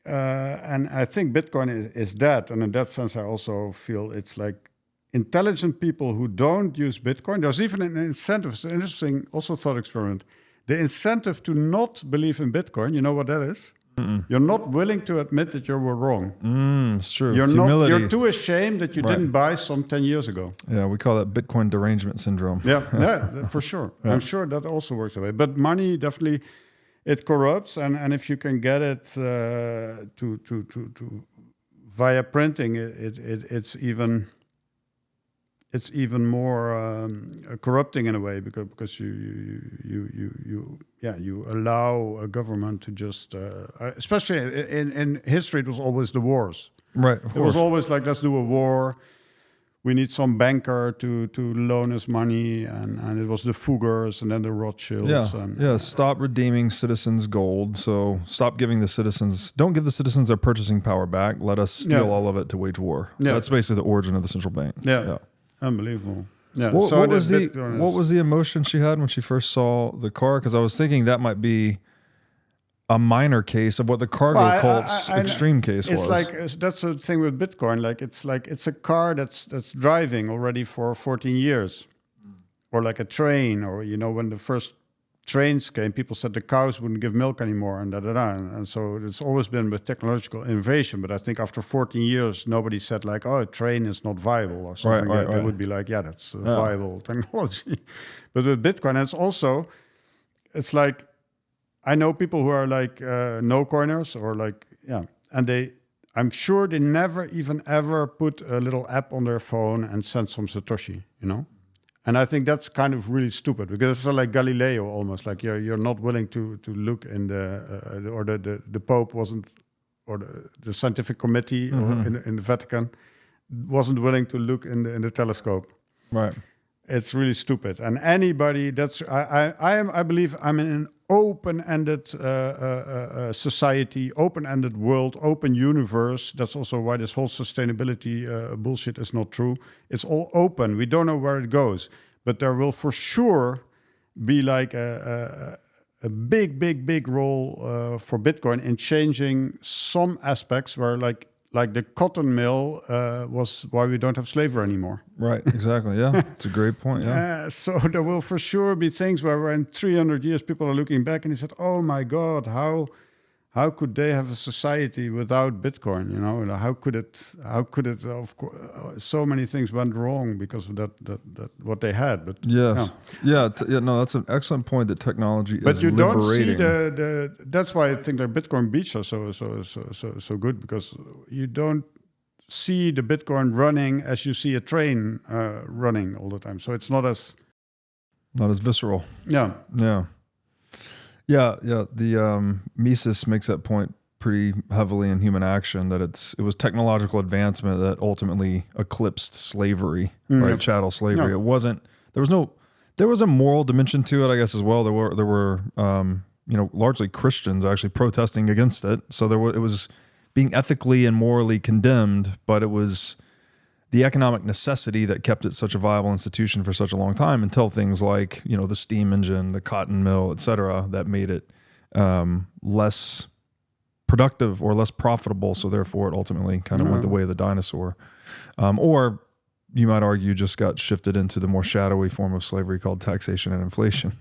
and I think Bitcoin is that. And in that sense, I also feel it's like intelligent people who don't use Bitcoin. There's even an incentive. It's an interesting also thought experiment. The incentive to not believe in Bitcoin, you know what that is? You're not willing to admit that you were wrong.
It's true.
You're you're too ashamed that you didn't buy some 10 years ago.
Yeah, we call that Bitcoin derangement syndrome.
Yeah, for sure. Yeah. I'm sure that also works that way. But money definitely, it corrupts, and if you can get it to via printing, it's even more corrupting in a way because you allow a government to just especially in history it was always the wars.
Right, of course.
It was always like, let's do a war. We need some banker to loan us money, and it was the Fuggers and then the Rothschilds.
Stop redeeming citizens' gold. So stop giving the citizens, don't give the citizens their purchasing power back. Let us steal all of it to wage war. Yeah. That's basically the origin of the central bank.
Yeah. Unbelievable. Yeah.
What was the emotion she had when she first saw the car? Because I was thinking that might be a minor case of what the cargo cult's extreme case was.
It's like that's the thing with Bitcoin. It's a car that's driving already for 14 years, or like a train, or when the first trains came, people said the cows wouldn't give milk anymore, and and so it's always been with technological innovation. But I think after 14 years, nobody said like, oh, a train is not viable or something. They would be like, yeah, that's a viable technology. But with Bitcoin, it's like. I know people who are like no coiners or and I'm sure they never even ever put a little app on their phone and send some Satoshi, And I think that's kind of really stupid because it's like Galileo almost, like you're not willing to look in the Pope wasn't, or the scientific committee in the Vatican wasn't willing to look in the telescope.
Right.
It's really stupid. And anybody I believe I'm in an open-ended society, open-ended world, open universe. That's also why this whole sustainability bullshit is not true. It's all open. We don't know where it goes, but there will for sure be like a big role for Bitcoin in changing some aspects where like the cotton mill was why we don't have slavery anymore.
Right, exactly, yeah. It's a great point, yeah.
So there will for sure be things where in 300 years people are looking back and they said, oh my God, how could they have a society without Bitcoin? How could it, of course, so many things went wrong because of that what they had. But
no, that's an excellent point that technology
but
is
you
liberating.
Don't see that's why I think that Bitcoin beats are so good, because you don't see the Bitcoin running as you see a train running all the time. So it's not as
visceral.
Yeah.
The Mises makes that point pretty heavily in Human Action, that it was technological advancement that ultimately eclipsed slavery, right? Chattel slavery. It wasn't. There was a moral dimension to it, I guess, as well. There were largely Christians actually protesting against it. So it was being ethically and morally condemned, but it was the economic necessity that kept it such a viable institution for such a long time, until things like, the steam engine, the cotton mill, et cetera, that made it less productive or less profitable. So therefore it ultimately kind of went the way of the dinosaur. Or you might argue just got shifted into the more shadowy form of slavery called taxation and inflation.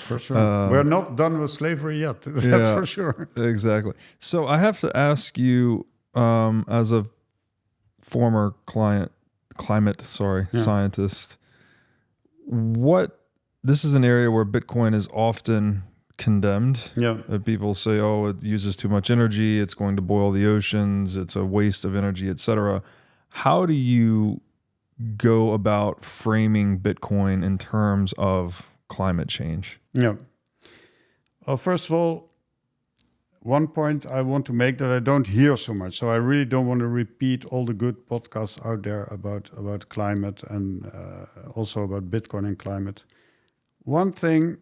For sure. We're not done with slavery yet. That's for sure.
Exactly. So I have to ask you, as a former climate scientist, this is an area where Bitcoin is often condemned.
Yeah.
People say, oh, it uses too much energy, it's going to boil the oceans, it's a waste of energy, etc. How do you go about framing Bitcoin in terms of climate change?
Yeah. Well, first of all, one point I want to make that I don't hear so much, so I really don't want to repeat all the good podcasts out there about climate and also about Bitcoin and climate. One thing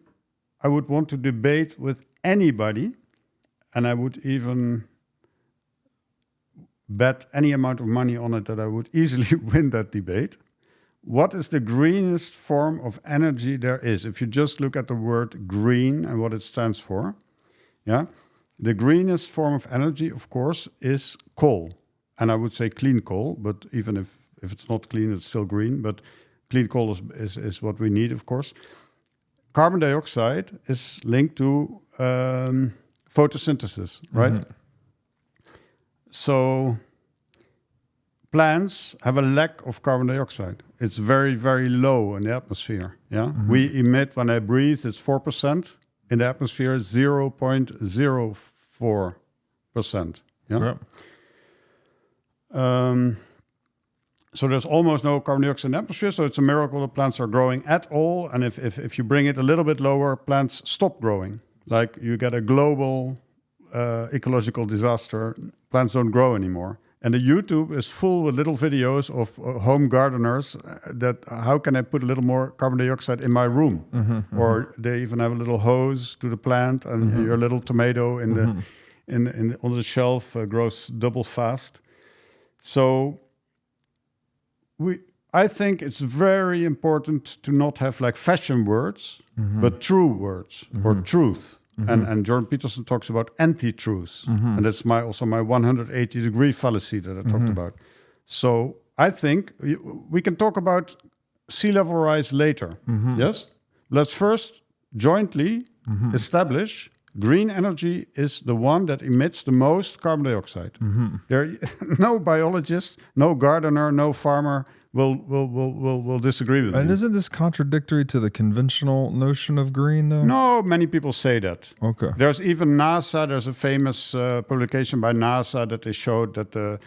I would want to debate with anybody, and I would even bet any amount of money on it that I would easily win that debate. What is the greenest form of energy there is? If you just look at the word green and what it stands for, yeah. The greenest form of energy, of course, is coal. And I would say clean coal, but even if it's not clean, it's still green. But clean coal is what we need, of course. Carbon dioxide is linked to photosynthesis, right? Mm-hmm. So plants have a lack of carbon dioxide. It's very, very low in the atmosphere. Yeah, mm-hmm. We emit, when I breathe, it's 4%. In the atmosphere, 0.04%. Yeah. So there's almost no carbon dioxide in the atmosphere. So it's a miracle that plants are growing at all. And if you bring it a little bit lower, plants stop growing. Like you get a global ecological disaster. Plants don't grow anymore. And the YouTube is full with little videos of home gardeners that how can I put a little more carbon dioxide in my room? Mm-hmm, or mm-hmm. They even have a little hose to the plant, and mm-hmm. your little tomato in mm-hmm. On the shelf grows double fast. So I think it's very important to not have like fashion words, mm-hmm. but true words mm-hmm. or truth. Mm-hmm. And Jordan Peterson talks about anti-truths. Mm-hmm. And that's also my 180-degree fallacy that I talked mm-hmm. about. So I think we can talk about sea level rise later. Mm-hmm. Yes? Let's first jointly mm-hmm. establish green energy is the one that emits the most carbon dioxide. Mm-hmm. There, no biologist, no gardener, no farmer will disagree with me.
And isn't this contradictory to the conventional notion of green, though?
No, many people say that.
Okay.
There's even NASA. There's a famous publication by NASA that they showed that the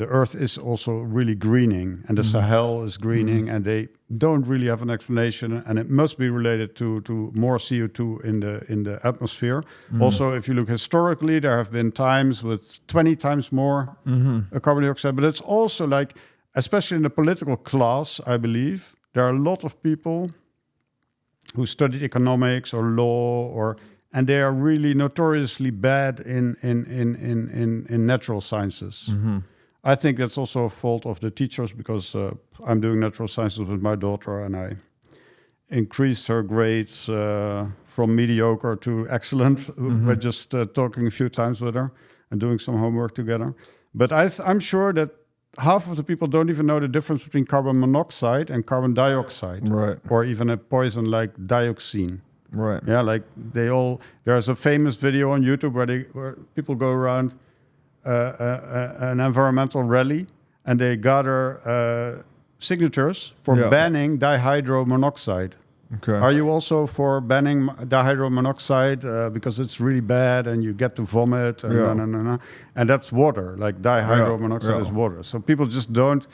Earth is also really greening, and the mm-hmm. Sahel is greening, mm-hmm. and they don't really have an explanation, and it must be related to more CO2 in the atmosphere. Mm-hmm. Also, if you look historically, there have been times with 20 times more mm-hmm. carbon dioxide, but it's also like, especially in the political class, I believe, there are a lot of people who studied economics or law, and they are really notoriously bad in natural sciences. Mm-hmm. I think that's also a fault of the teachers, because I'm doing natural sciences with my daughter, and I increased her grades from mediocre to excellent mm-hmm. by just talking a few times with her and doing some homework together. But I'm sure that half of the people don't even know the difference between carbon monoxide and carbon dioxide,
right? Or
even a poison like dioxin,
right?
Yeah, like there's a famous video on YouTube where people go around an environmental rally and they gather signatures for banning dihydromonoxide.
Okay.
Are you also for banning dihydromonoxide because it's really bad and you get to vomit and and that's water, like dihydromonoxide is water. So people just don't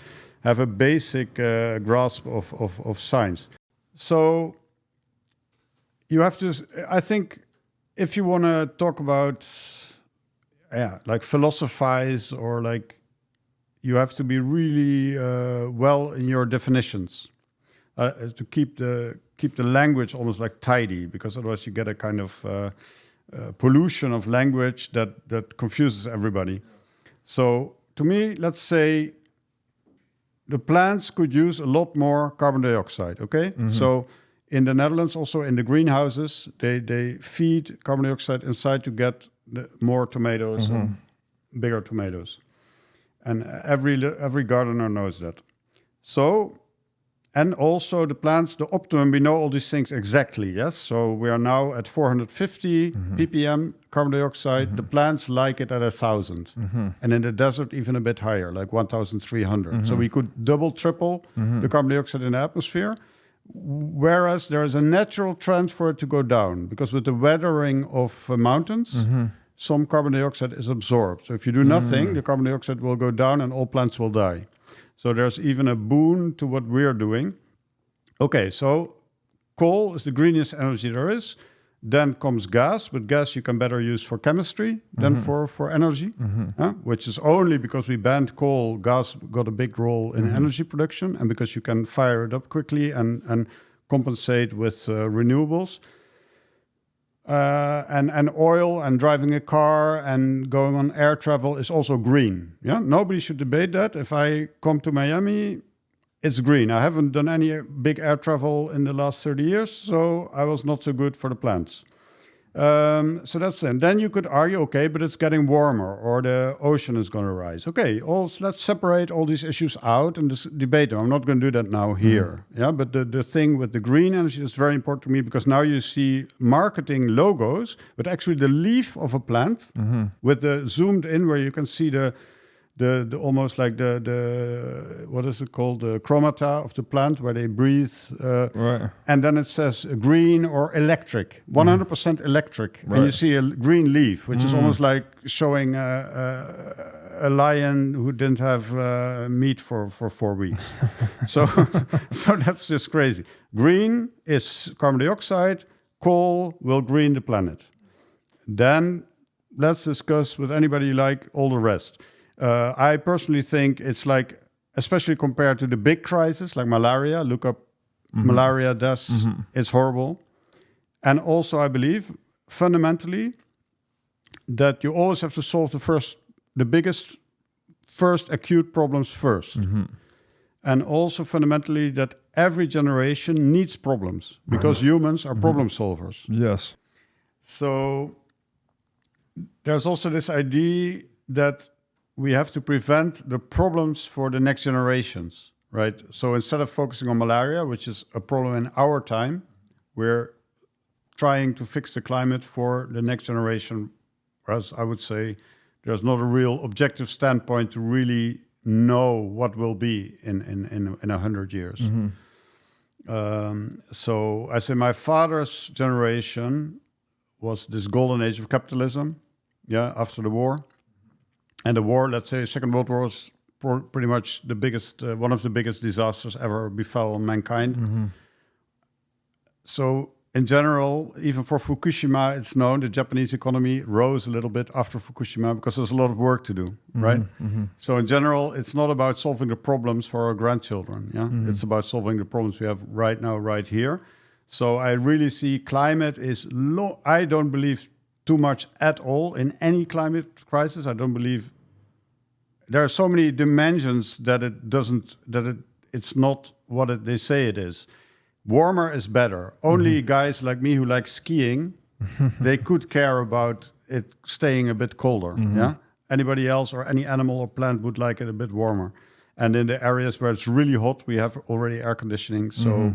have a basic grasp of science. So you have to, I think, if you want to talk about, like philosophize, or like, you have to be really well in your definitions to keep the language almost like tidy, because otherwise you get a kind of pollution of language that confuses everybody. So to me, let's say the plants could use a lot more carbon dioxide, okay? Mm-hmm. So in the Netherlands, also in the greenhouses, they feed carbon dioxide inside to get more tomatoes mm-hmm. and bigger tomatoes. And every gardener knows that. So, and also the plants, the optimum, we know all these things exactly, yes? So we are now at 450 mm-hmm. ppm carbon dioxide. Mm-hmm. The plants like it at 1,000. Mm-hmm. And in the desert, even a bit higher, like 1,300. Mm-hmm. So we could double, triple mm-hmm. the carbon dioxide in the atmosphere. Whereas there is a natural trend for it to go down, because with the weathering of mountains, mm-hmm. some carbon dioxide is absorbed. So if you do nothing, the carbon dioxide will go down and all plants will die. So there's even a boon to what we're doing. Okay, so coal is the greenest energy there is. Then comes gas, but gas you can better use for chemistry than for energy, which is only because we banned coal, gas got a big role in energy production, and because you can fire it up quickly and compensate with renewables. And oil and driving a car and going on air travel is also green. Yeah, nobody should debate that. If I come to Miami, it's green. I haven't done any big air travel in the last 30 years, so I was not so good for the plants. So that's it. Then you could argue, okay, but it's getting warmer or the ocean is going to rise. Okay, also let's separate all these issues out and just debate them. I'm not going to do that now here. Yeah, but the thing with the green energy is very important to me because now you see marketing logos, but actually the leaf of a plant with the zoomed in where you can see the almost like the what is it called, the chromata of the plant where they breathe,
Right.
and then it says green or electric, 100% electric, and you see a green leaf, which is almost like showing a lion who didn't have meat for 4 weeks. so that's just crazy. Green is carbon dioxide. Coal will green the planet. Then let's discuss with anybody like all the rest. I personally think it's like, especially compared to the big crisis like malaria, look up malaria deaths, it's horrible. And also I believe fundamentally that you always have to solve the biggest first acute problems first. And also fundamentally that every generation needs problems because humans are problem solvers.
Yes.
So there's also this idea that we have to prevent the problems for the next generations, right? So instead of focusing on malaria, which is a problem in our time, we're trying to fix the climate for the next generation. Whereas I would say there's not a real objective standpoint to really know what will be in 100 years. So I say my father's generation was this golden age of capitalism, after the war. And the war, let's say, Second World War was pretty much the biggest, one of the biggest disasters ever befell mankind. So in general, even for Fukushima, it's known the Japanese economy rose a little bit after Fukushima because there's a lot of work to do, right? So in general, it's not about solving the problems for our grandchildren. It's about solving the problems we have right now, right here. So I really see climate is low. I don't believe too much at all in any climate crisis. I don't believe there are so many dimensions that it's not what they say it is. Warmer is better. Only guys like me who like skiing, they could care about it staying a bit colder. Anybody else or any animal or plant would like it a bit warmer. And in the areas where it's really hot, we have already air conditioning, so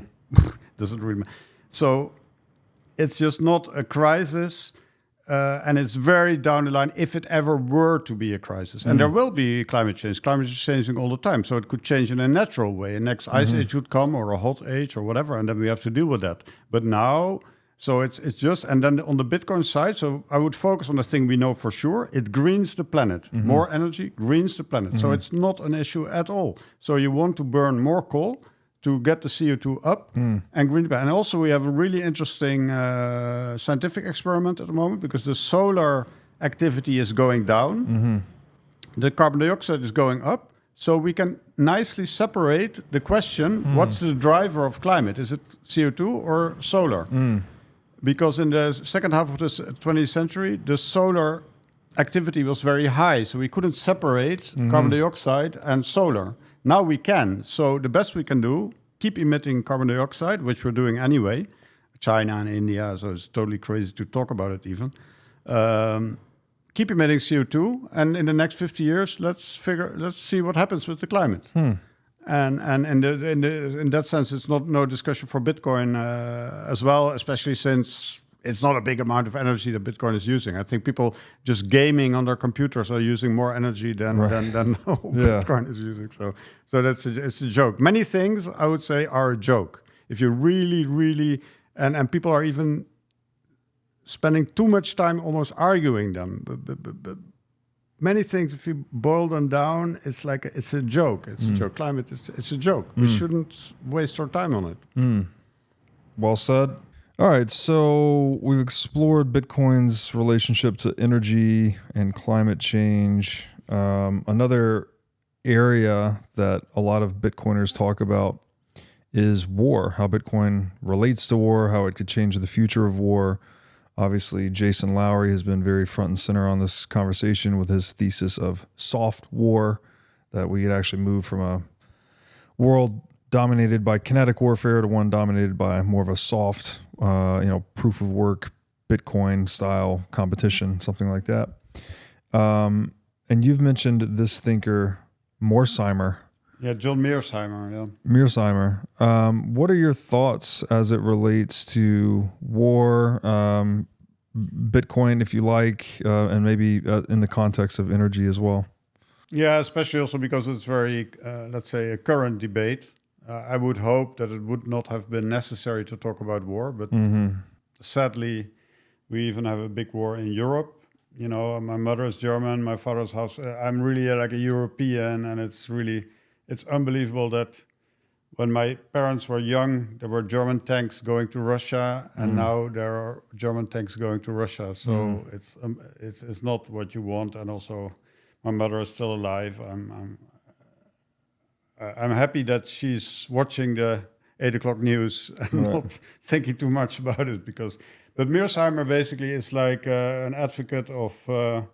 doesn't really matter. So it's just not a crisis. And it's very down the line if it ever were to be a crisis. And there will be climate change. Climate is changing all the time. So it could change in a natural way. A next ice age would come or a hot age or whatever. And then we have to deal with that. But now, so it's just, and then on the Bitcoin side, so I would focus on the thing we know for sure. It greens the planet. More energy greens the planet. So it's not an issue at all. So you want to burn more coal to get the CO2 up and green it back. And also we have a really interesting scientific experiment at the moment because the solar activity is going down. The carbon dioxide is going up. So we can nicely separate the question, what's the driver of climate? Is it CO2 or solar? Because in the second half of the 20th century, the solar activity was very high. So we couldn't separate carbon dioxide and solar. Now we can. So the best we can do, keep emitting carbon dioxide, which we're doing anyway. China and India, so it's totally crazy to talk about it even. Keep emitting CO2, and in the next 50 years, let's see what happens with the climate. And in that sense, it's no discussion for Bitcoin as well, especially since it's not a big amount of energy that Bitcoin is using. I think people just gaming on their computers are using more energy than Bitcoin is using. So it's a joke. Many things I would say are a joke. If you really and people are even spending too much time almost arguing them. But many things, if you boil them down, it's like it's a joke. It's a joke. Climate it's a joke. We shouldn't waste our time on it.
Well said. All right, so we've explored Bitcoin's relationship to energy and climate change. Another area that a lot of Bitcoiners talk about is war, how Bitcoin relates to war, how it could change the future of war. Obviously, Jason Lowery has been very front and center on this conversation with his thesis of soft war, that we could actually move from a world dominated by kinetic warfare to one dominated by more of a soft, proof of work, Bitcoin style competition, something like that. And you've mentioned this thinker, Morsheimer.
Yeah, John Mearsheimer. Yeah.
Mearsheimer. What are your thoughts as it relates to war, Bitcoin, if you like, and maybe in the context of energy as well?
Yeah, especially also because it's very, let's say, a current debate. I would hope that it would not have been necessary to talk about war, but sadly, we even have a big war in Europe. You know, my mother is German, my father's house. I'm really like a European, and it's unbelievable that when my parents were young, there were German tanks going to Russia, and now there are German tanks going to Russia. So it's not what you want, and also my mother is still alive. I'm happy that she's watching the 8 o'clock news and not thinking too much about it, but Mearsheimer basically is like an advocate of the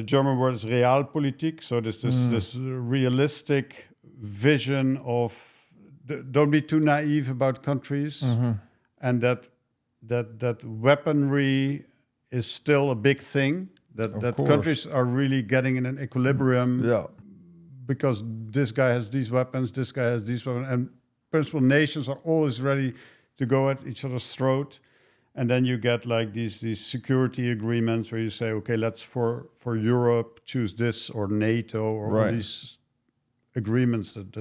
German word is Realpolitik. So this realistic vision of don't be too naive about countries, and that weaponry is still a big thing. That countries are really getting in an equilibrium.
Yeah.
Because this guy has these weapons, this guy has these weapons, and principal nations are always ready to go at each other's throat. And then you get like these security agreements where you say, okay, let's for Europe choose this or NATO or all these agreements that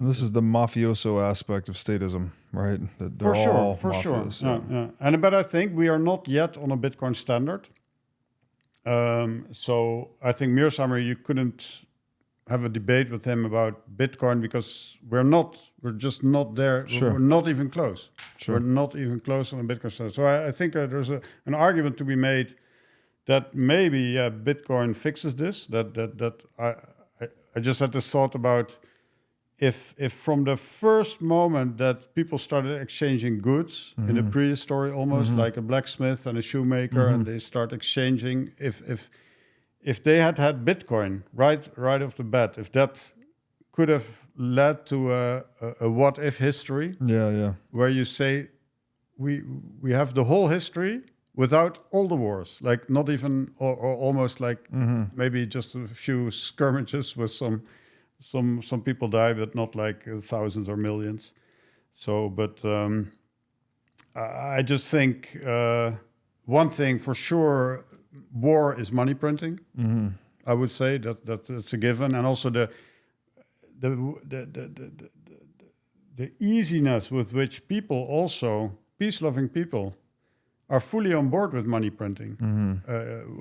this is the mafioso aspect of statism, right? That they're
for sure. Yeah. But I think we are not yet on a Bitcoin standard. So I think Mearsheimer, you couldn't have a debate with him about Bitcoin because we're just not there.
Sure.
We're not even close.
Sure.
We're not even close on a Bitcoin standard. So I think there's an argument to be made that maybe Bitcoin fixes this. That I just had this thought about if from the first moment that people started exchanging goods in the prehistory, almost like a blacksmith and a shoemaker, and they start exchanging, if they had Bitcoin right off the bat, if that could have led to a what if history, where you say we have the whole history without all the wars, like not even or almost like maybe just a few skirmishes with some people die, but not like thousands or millions. So, but I just think one thing for sure. War is money printing. I would say that it's a given, and also the easiness with which people, also peace-loving people, are fully on board with money printing.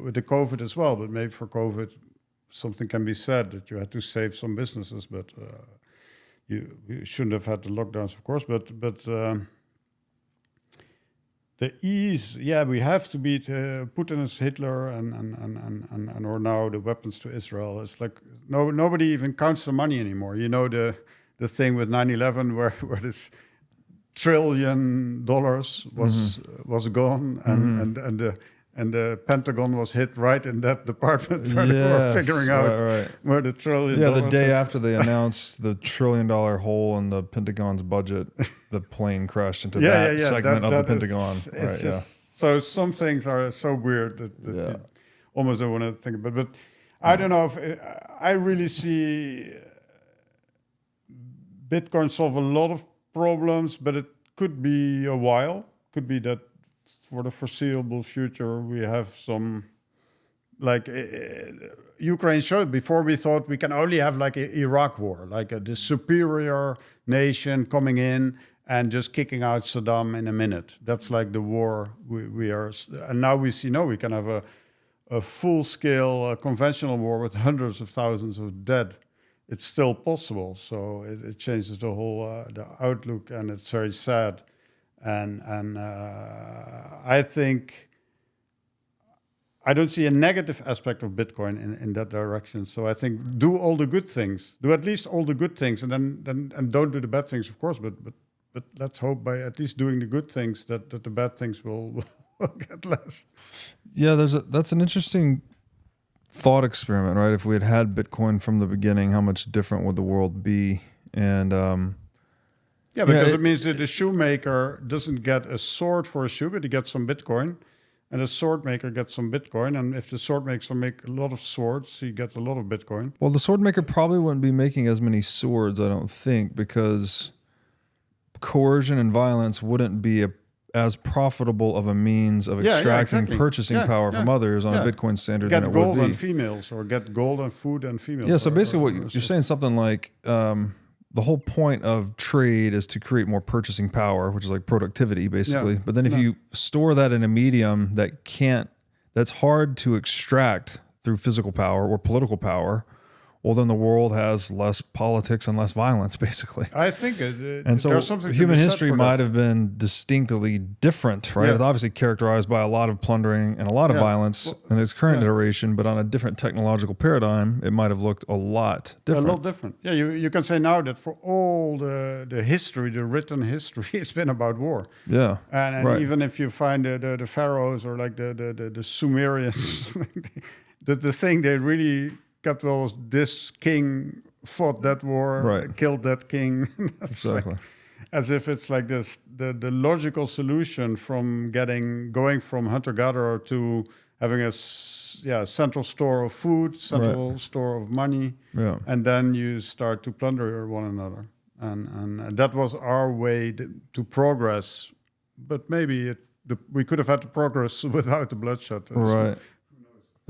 With the COVID as well, but maybe for COVID, something can be said that you had to save some businesses, but you shouldn't have had the lockdowns, of course. But the ease, we have to beat Putin as Hitler and or now the weapons to Israel. It's like nobody even counts the money anymore. You know the thing with 9/11 where this $1 trillion was gone and the Pentagon was hit right in that department where they were figuring out where the $1 trillion.
Yeah, the day after they announced the $1 trillion hole in the Pentagon's budget, the plane crashed into that segment of the Pentagon.
So some things are so weird that you almost don't want to think about. But I don't know if I really see Bitcoin solve a lot of problems, but it could be a while. Could be that for the foreseeable future, we have some, like Ukraine showed before, we thought we can only have like an Iraq war, like the superior nation coming in and just kicking out Saddam in a minute. That's like the war we are. And now we see, no, we can have a full-scale conventional war with hundreds of thousands of dead. It's still possible. So it changes the whole the outlook, and it's very sad. And I think I don't see a negative aspect of Bitcoin in that direction. So I think do all the good things, do at least all the good things, and then don't do the bad things, of course. But let's hope by at least doing the good things that the bad things will get less.
Yeah, that's an interesting thought experiment, right? If we had Bitcoin from the beginning, how much different would the world be? And
Yeah, because it means that the shoemaker doesn't get a sword for a shoe, but he gets some Bitcoin. And the sword maker gets some Bitcoin. And if the sword maker make a lot of swords, he gets a lot of Bitcoin.
Well, the sword maker probably wouldn't be making as many swords, I don't think, because coercion and violence wouldn't be as profitable of a means of extracting purchasing power from others on a Bitcoin standard than it would be.
Get gold and females, or get gold and food and females.
Yeah, so basically what you're saying, something like the whole point of trade is to create more purchasing power, which is like productivity, basically. Yeah. But then if you store that in a medium that's hard to extract through physical power or political power, well, then the world has less politics and less violence, basically.
I think
and so human history might have been distinctly different, right?
Yeah.
It's obviously characterized by a lot of plundering and a lot of violence in its current iteration, but on a different technological paradigm, it might have looked a lot different.
A lot different. Yeah, you can say now that for all the history, the written history, it's been about war.
Yeah,
and even if you find the pharaohs or like the Sumerians, the thing they really kept was this king fought that war, killed that king.
Exactly.
Like, as if it's like this, the logical solution from going from hunter-gatherer to having a central store of food, central store of money, and then you start to plunder one another. And that was our way to progress. But maybe we could have had the progress without the bloodshed.
Right.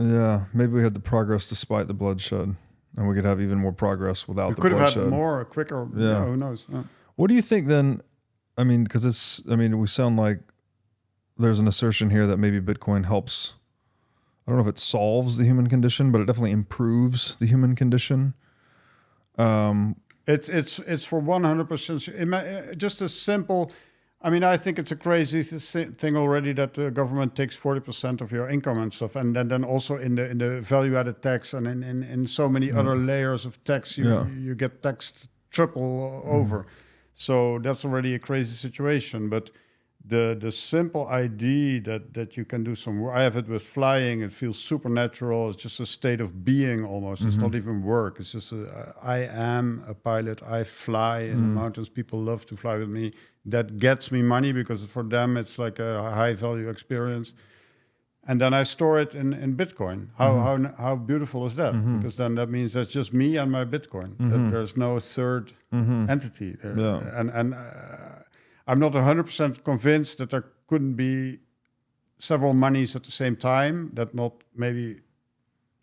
Yeah, maybe we had the progress despite the bloodshed, and we could have even more progress without the bloodshed.
We could have had more, quicker, who knows. Yeah.
What do you think then? I mean, because we sound like there's an assertion here that maybe Bitcoin helps, I don't know if it solves the human condition, but it definitely improves the human condition.
It's for 100%, just a simple... I think it's a crazy thing already that the government takes 40% of your income and stuff, and then also in the value-added tax and in so many other layers of tax, you get taxed triple over. So that's already a crazy situation. But the simple idea that you can do some work, I have it with flying. It feels supernatural. It's just a state of being almost. It's not even work. It's just I am a pilot. I fly in the mountains. People love to fly with me. That gets me money because for them it's like a high value experience. And then I store it in Bitcoin. How beautiful is that? Because then that means that's just me and my Bitcoin. That there's no third entity there. Yeah. And I'm not 100% convinced that there couldn't be several monies at the same time. Maybe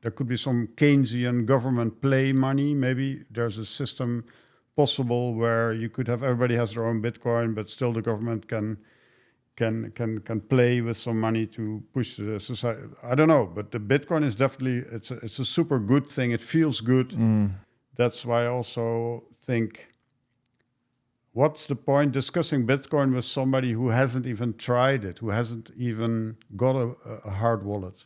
there could be some Keynesian government play money. Maybe there's a system possible where you could have everybody has their own Bitcoin, but still the government can play with some money to push the society. I don't know, but the Bitcoin is definitely it's a super good thing. It feels good. That's why I also think, what's the point discussing Bitcoin with somebody who hasn't even tried it, who hasn't even got a hard wallet?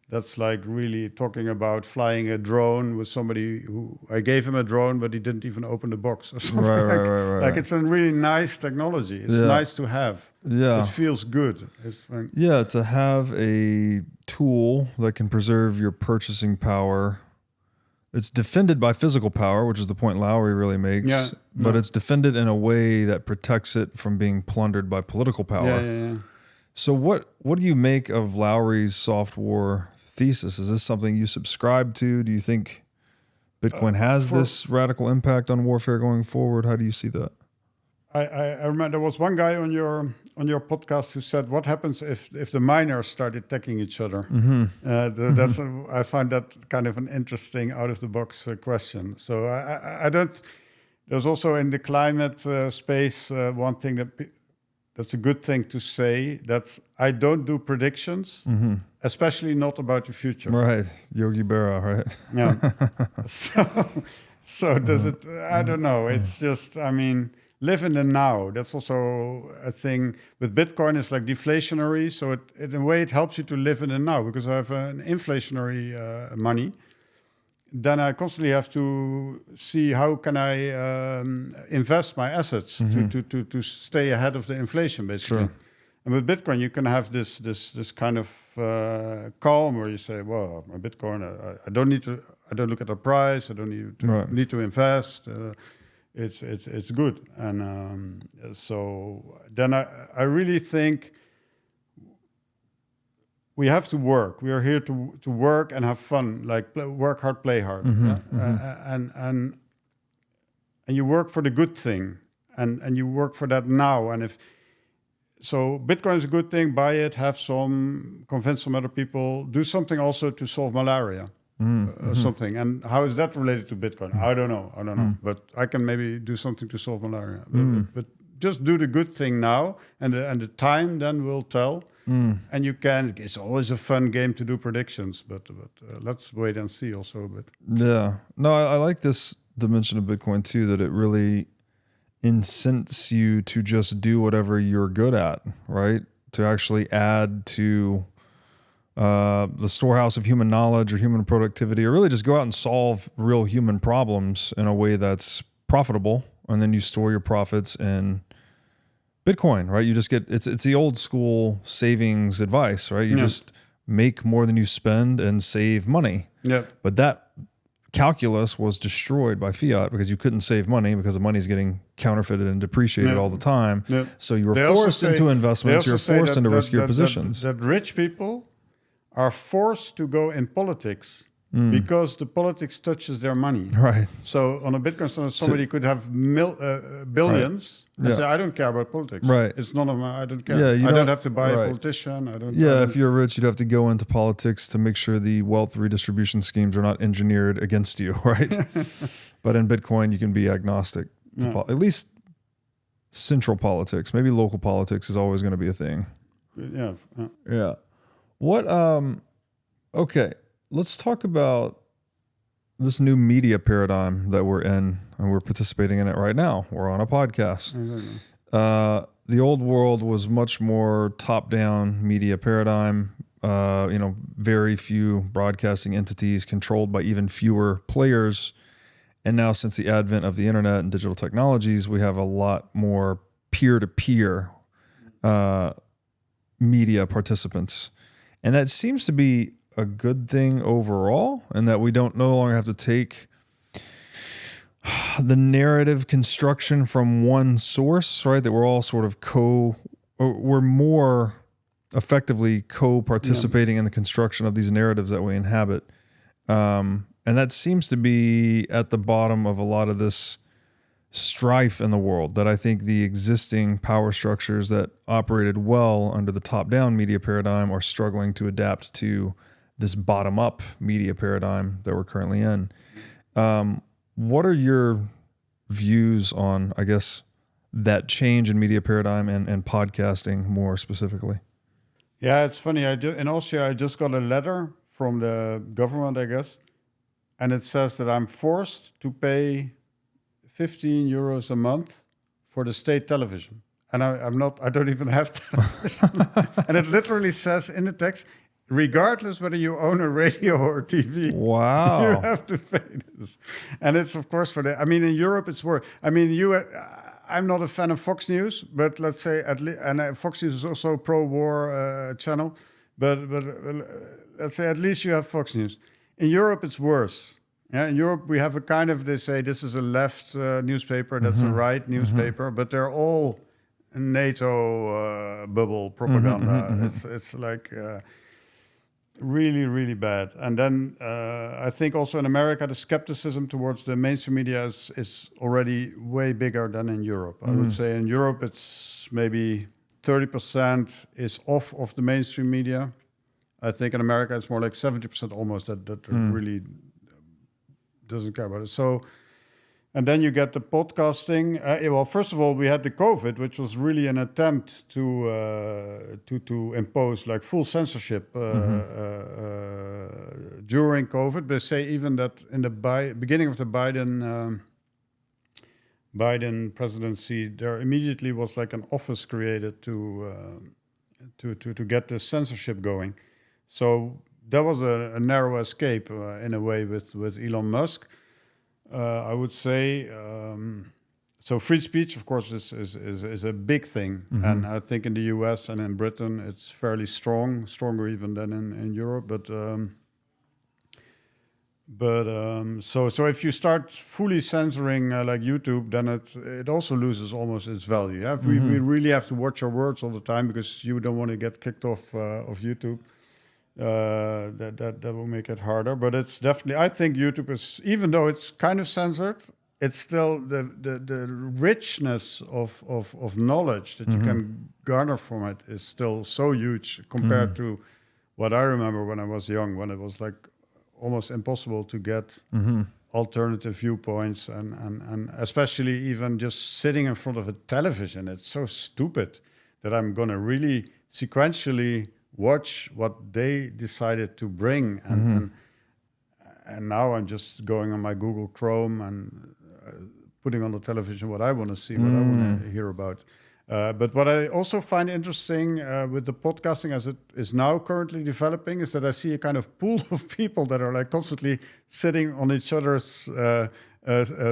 That's like really talking about flying a drone with somebody who I gave him a drone, but he didn't even open the box or something. Right. Like it's a really nice technology. It's nice to have. Yeah. It feels good. It's like,
to have a tool that can preserve your purchasing power. It's defended by physical power, which is the point Lowry really makes. But it's defended in a way that protects it from being plundered by political power.
Yeah.
So what do you make of Lowry's soft war thesis? Is this something you subscribe to? Do you think Bitcoin has this radical impact on warfare going forward? How do you see that?
I remember there was one guy on your podcast who said, "What happens if the miners start attacking each other?" I find that kind of an interesting out of the box question. So I don't. There's also in the climate space one thing that's a good thing to say. That's I don't do predictions, especially not about the future.
Right, Yogi Berra, right?
Yeah. So does it? I don't know. It's just live in the now. That's also a thing with Bitcoin. It's like deflationary, so it in a way it helps you to live in the now because I have an inflationary money. Then I constantly have to see how can I invest my assets to stay ahead of the inflation, basically.
Sure.
And with Bitcoin, you can have this kind of calm where you say, "Well, my Bitcoin, I don't look at the price. I don't need to invest. it's good. And so then I really think we have to work. We are here to work and have fun, like work hard, play hard. And you work for the good thing, and you work for that now. And if so, Bitcoin is a good thing. Buy it, have some, convince some other people, do something also to solve malaria. Something. And how is that related to Bitcoin? I don't know. But I can maybe do something to solve malaria. But just do the good thing now, and the time then will tell. And you can. It's always a fun game to do predictions, but let's wait and see also a bit.
Yeah. No, I like this dimension of Bitcoin too, that it really incents you to just do whatever you're good at, right? To actually add to the storehouse of human knowledge or human productivity, or really just go out and solve real human problems in a way that's profitable. And then you store your profits in Bitcoin, right? You just get, it's the old school savings advice, right? You just make more than you spend and save money.
Yeah.
But that calculus was destroyed by fiat because you couldn't save money because the money's getting counterfeited and depreciated all the time. Yeah. So you were forced into investments. You're forced into riskier positions.
That rich people are forced to go in politics because the politics touches their money.
Right.
So on a Bitcoin standard, somebody could have billions and say, I don't care about politics.
Right.
It's none of my, I don't care.
Yeah,
I don't have to buy a politician. I don't.
If you're rich, you'd have to go into politics to make sure the wealth redistribution schemes are not engineered against you, right? But in Bitcoin, you can be agnostic to at least central politics. Maybe local politics is always going to be a thing. Yeah. What, okay, let's talk about this new media paradigm that we're in, and we're participating in it right now. We're on a podcast. The old world was much more top-down media paradigm, very few broadcasting entities controlled by even fewer players. And now since the advent of the internet and digital technologies, we have a lot more peer-to-peer media participants. And that seems to be a good thing overall, and that we don't no longer have to take the narrative construction from one source, right? That we're all sort of we're more effectively co-participating in the construction of these narratives that we inhabit. And that seems to be at the bottom of a lot of this strife in the world, that I think the existing power structures that operated well under the top-down media paradigm are struggling to adapt to this bottom-up media paradigm that we're currently in. What are your views on, I guess, that change in media paradigm and podcasting more specifically?
Yeah, it's funny. In Austria, I just got a letter from the government, I guess, and it says that I'm forced to pay 15 euros a month for the state television. And I don't even have television. And it literally says in the text, regardless whether you own a radio or TV,
wow,
you have to pay this. And it's, of course, in Europe, it's worse. I'm not a fan of Fox News, but let's say Fox News is also a pro-war channel. But let's say at least you have Fox News. In Europe, it's worse. Yeah, in Europe, we have a kind of, they say this is a left newspaper, that's a right newspaper, but they're all NATO bubble propaganda. It's like really, really bad. And then I think also in America, the skepticism towards the mainstream media is already way bigger than in Europe. I would say in Europe, it's maybe 30% is off of the mainstream media. I think in America, it's more like 70% almost that really doesn't care about it. So, and then you get the podcasting. Well, first of all, we had the COVID, which was really an attempt to impose like full censorship during COVID. They say even that in the beginning of the Biden presidency, there immediately was like an office created to get the censorship going. So that was a narrow escape in a way with Elon Musk. I would say so. Free speech, of course, is a big thing, and I think in the US and in Britain it's fairly strong, stronger even than in Europe. But But so if you start fully censoring like YouTube, then it also loses almost its value. Yeah? We really have to watch our words all the time because you don't want to get kicked off of YouTube. That will make it harder. But it's definitely, I think YouTube is, even though it's kind of censored, it's still the richness of knowledge that you can garner from it is still so huge compared to what I remember when I was young, when it was like almost impossible to get alternative viewpoints and especially even just sitting in front of a television. It's so stupid that I'm going to really sequentially watch what they decided to bring. And now I'm just going on my Google Chrome and putting on the television what I want to see, what I want to hear about. But what I also find interesting with the podcasting as it is now currently developing is that I see a kind of pool of people that are like constantly sitting on each other's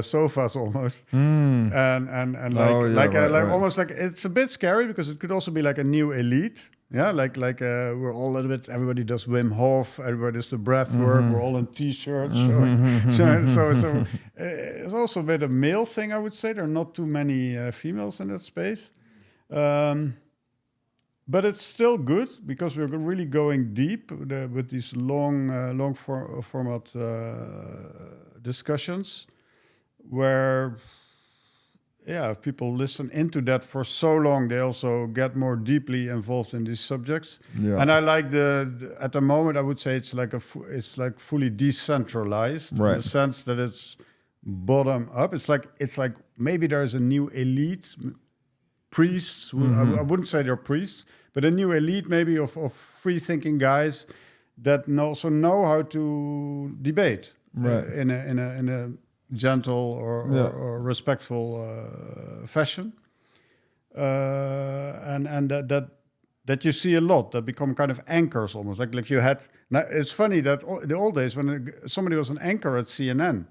sofas almost, and like almost like it's a bit scary because it could also be like a new elite. Yeah, like we're all a little bit. Everybody does Wim Hof. Everybody does the breath work. We're all in t-shirts. So it's also a bit a male thing, I would say. There are not too many females in that space, but it's still good because we're really going deep with these long format discussions, where. Yeah, if people listen into that for so long, they also get more deeply involved in these subjects. Yeah. And I like at the moment, I would say it's like fully decentralized in the sense that it's bottom up. It's like maybe there's a new elite priests. I wouldn't say they're priests, but a new elite maybe of free thinking guys that also know how to debate in a gentle or respectful fashion, and that you see a lot that become kind of anchors almost like you had. Now, it's funny that in the old days when somebody was an anchor at CNN,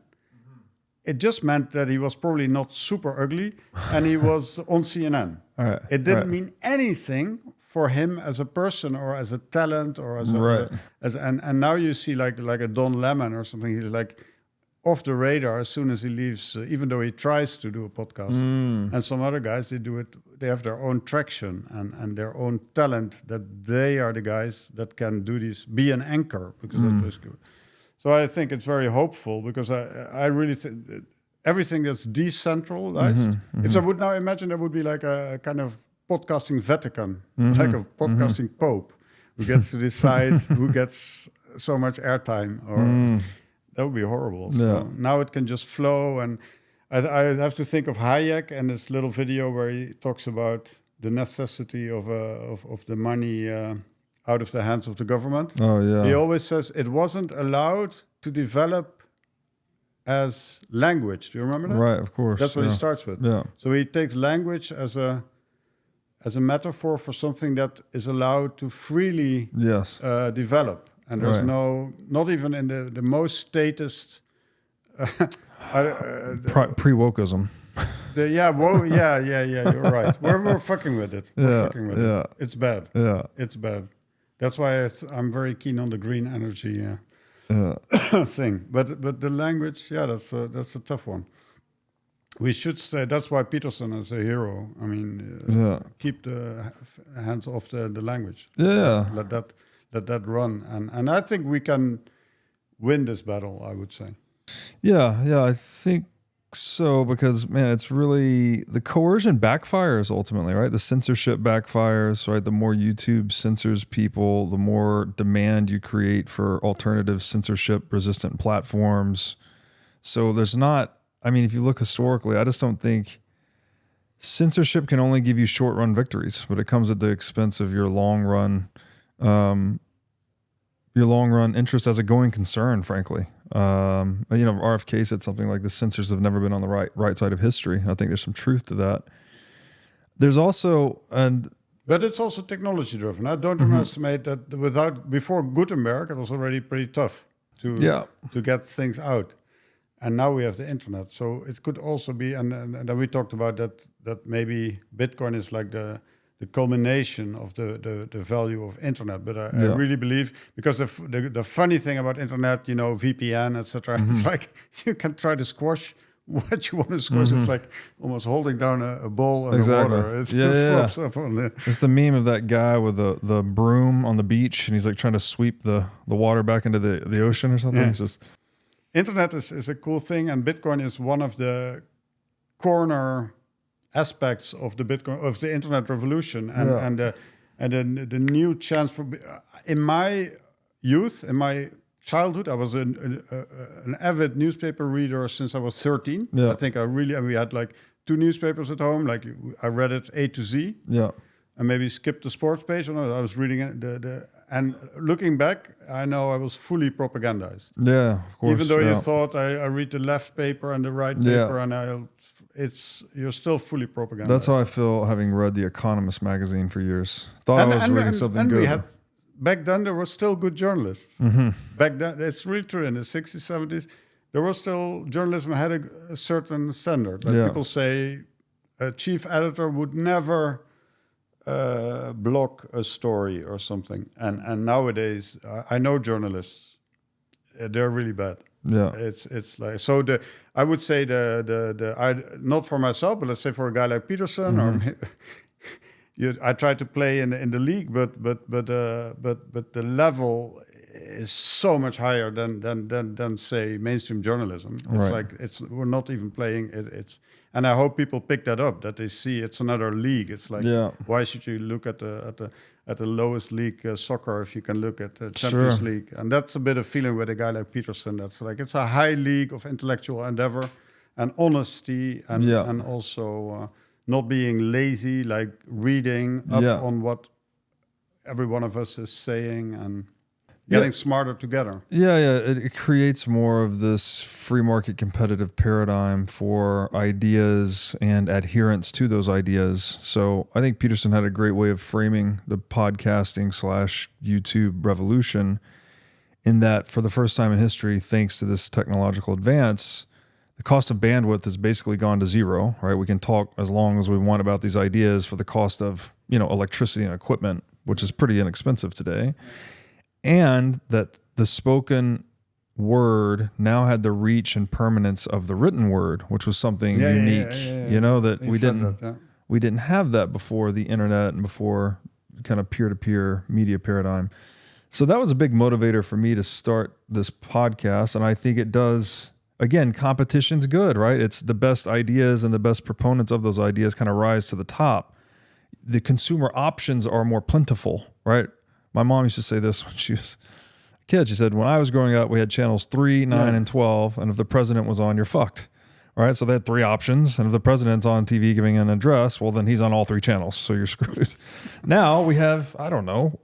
it just meant that he was probably not super ugly and he was on CNN. It didn't mean anything for him as a person or as a talent or and now you see like a Don Lemon or something. He's like off the radar as soon as he leaves, even though he tries to do a podcast. And some other guys, they have their own traction and their own talent, that they are the guys that can do this, be an anchor, because that's good. So I think it's very hopeful because I really think everything that's decentralized, if I would now imagine there would be like a kind of podcasting Vatican, like a podcasting Pope, who gets to decide who gets so much airtime or... That would be horrible. So now it can just flow. And I have to think of Hayek and this little video where he talks about the necessity of the money out of the hands of the government. Oh, yeah. He always says it wasn't allowed to develop as language. Do you remember that?
Right, of course.
That's what he starts with. Yeah. So he takes language as a metaphor for something that is allowed to freely develop. And there's not even in the most statist...
pre-wokeism.
You're right. We're fucking with it. We're fucking with it. It's bad. Yeah. It's bad. That's why I'm very keen on the green energy thing. But the language, that's a tough one. We should stay. That's why Peterson is a hero. I mean, keep the hands off the language. Yeah. Let that run. And I think we can win this battle, I would say.
Yeah, I think so, because, man, it's really, the coercion backfires ultimately, right? The censorship backfires, right? The more YouTube censors people, the more demand you create for alternative censorship-resistant platforms. So there's not, I mean, if you look historically, I just don't think censorship can only give you short-run victories, but it comes at the expense of your long-run interest as a going concern, frankly. RFK said something like the censors have never been on the right side of history. I think there's some truth to that. There's also,
but it's also technology driven. I don't underestimate that before Gutenberg, it was already pretty tough to get things out. And now we have the internet. So it could also be, and then we talked about that maybe Bitcoin is like the the culmination of the value of internet. But I really believe, because the funny thing about internet, VPN, etc., it's like you can try to squash what you want to squash. It's like almost holding down a bowl in the water. It flops up on the...
It's the meme of that guy with the broom on the beach, and he's like trying to sweep the water back into the ocean or something. It's just...
Internet is a cool thing, and Bitcoin is one of the corner aspects of the internet revolution, and the new chance for. In my youth, in my childhood, I was an avid newspaper reader since I was 13.
Yeah.
I think we had like 2 newspapers at home. Like I read it A to Z.
Yeah.
And maybe skipped the sports page. Or no, I was reading it. And looking back, I know I was fully propagandized.
Yeah, of course.
Even though you thought I read the left paper and the right paper, and you're still fully propagandized.
That's how I feel, having read The Economist magazine for years. Thought I was reading something good.
Back then, there were still good journalists.
Mm-hmm.
Back then, it's really true. In the 60s, 70s, there was still journalism had a certain standard. Like people say, a chief editor would never block a story or something. And nowadays, I know journalists, they're really bad.
Yeah,
it's like, so I would say not for myself, but let's say for a guy like Peterson or. I try to play in the league, but the level is so much higher than say mainstream journalism. It's like we're not even playing it. And I hope people pick that up, that they see it's another league. It's like why should you look at the lowest league soccer if you can look at the Champions League? And that's a bit of feeling with a guy like Peterson. That's like it's a high league of intellectual endeavor and honesty and also. Not being lazy, like reading up on what every one of us is saying and getting smarter together.
Yeah. It creates more of this free market competitive paradigm for ideas and adherence to those ideas. So I think Peterson had a great way of framing the podcasting / YouTube revolution, in that for the first time in history, thanks to this technological advance, the cost of bandwidth has basically gone to zero, right? We can talk as long as we want about these ideas for the cost of, electricity and equipment, which is pretty inexpensive today. And that the spoken word now had the reach and permanence of the written word, which was something unique, that we didn't have that before the internet and before kind of peer-to-peer media paradigm. So that was a big motivator for me to start this podcast. And I think it does... Again, competition's good, right? It's the best ideas and the best proponents of those ideas kind of rise to the top. The consumer options are more plentiful, right? My mom used to say this when she was a kid. She said, when I was growing up, we had channels 3, 9, and 12. And if the president was on, you're fucked. All right, so they had 3 options. And if the president's on TV giving an address, well, then he's on all 3 channels. So you're screwed. Now we have, I don't know,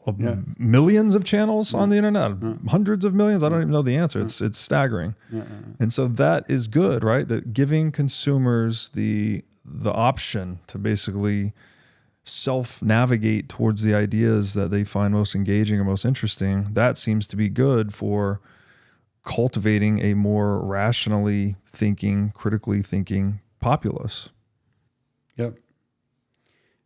millions of channels on the internet, hundreds of millions. I don't even know the answer. It's staggering. And so that is good, right? That giving consumers the option to basically self-navigate towards the ideas that they find most engaging or most interesting, that seems to be good for cultivating a more rationally thinking, critically thinking populace.
Yep.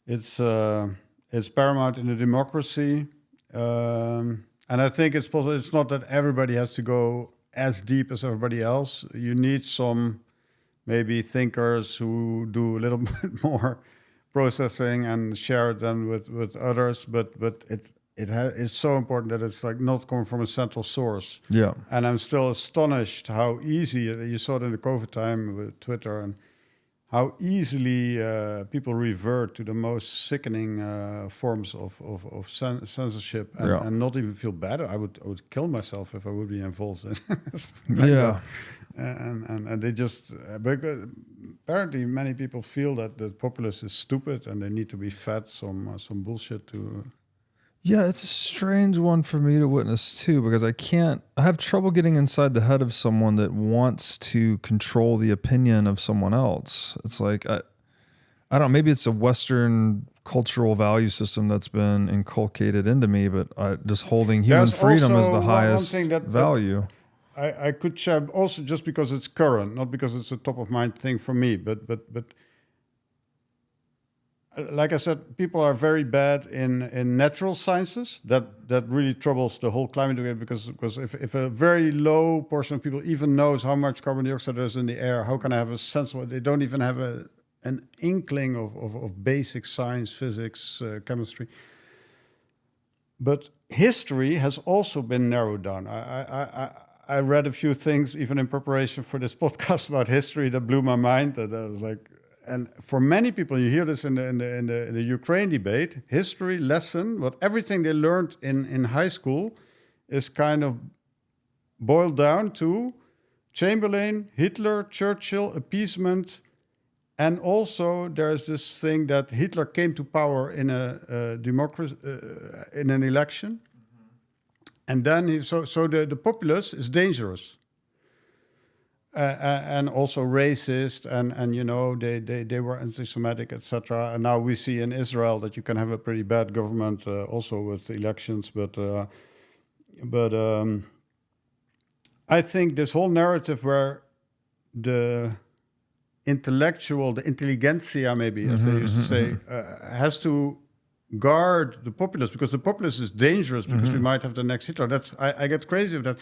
It's paramount in a democracy. And I think it's possible. It's not that everybody has to go as deep as everybody else. You need some maybe thinkers who do a little bit more processing and share it then with others. But it's so important that it's like not coming from a central source.
Yeah.
And I'm still astonished how easy, you saw it in the COVID time with Twitter, and how easily people revert to the most sickening forms of censorship and not even feel bad. I would kill myself if I would be involved in that. And they just, because apparently many people feel that the populace is stupid and they need to be fed some bullshit to...
Yeah, it's a strange one for me to witness too, because I have trouble getting inside the head of someone that wants to control the opinion of someone else. It's like, I don't know, maybe it's a Western cultural value system that's been inculcated into me, but just holding human freedom as the highest value.
I could share also just because it's current, not because it's a top of mind thing for me, but like I said, people are very bad in natural sciences. That really troubles the whole climate debate because if a very low portion of people even knows how much carbon dioxide there is in the air, how can I have a sense of it? They don't even have an inkling of basic science, physics, chemistry. But history has also been narrowed down. I read a few things even in preparation for this podcast about history that blew my mind. That I was like, and for many people, you hear this in the Ukraine debate. History lesson, what everything they learned in high school, is kind of boiled down to Chamberlain, Hitler, Churchill, appeasement, and also there's this thing that Hitler came to power in a democracy in an election. And then the populace is dangerous and also racist, and you know they were anti-Semitic, etc. And now we see in Israel that you can have a pretty bad government also with elections. But I think this whole narrative where the intellectual, the intelligentsia, maybe as they used to say, has to guard the populace because the populace is dangerous because we might have the next Hitler. I get crazy with that.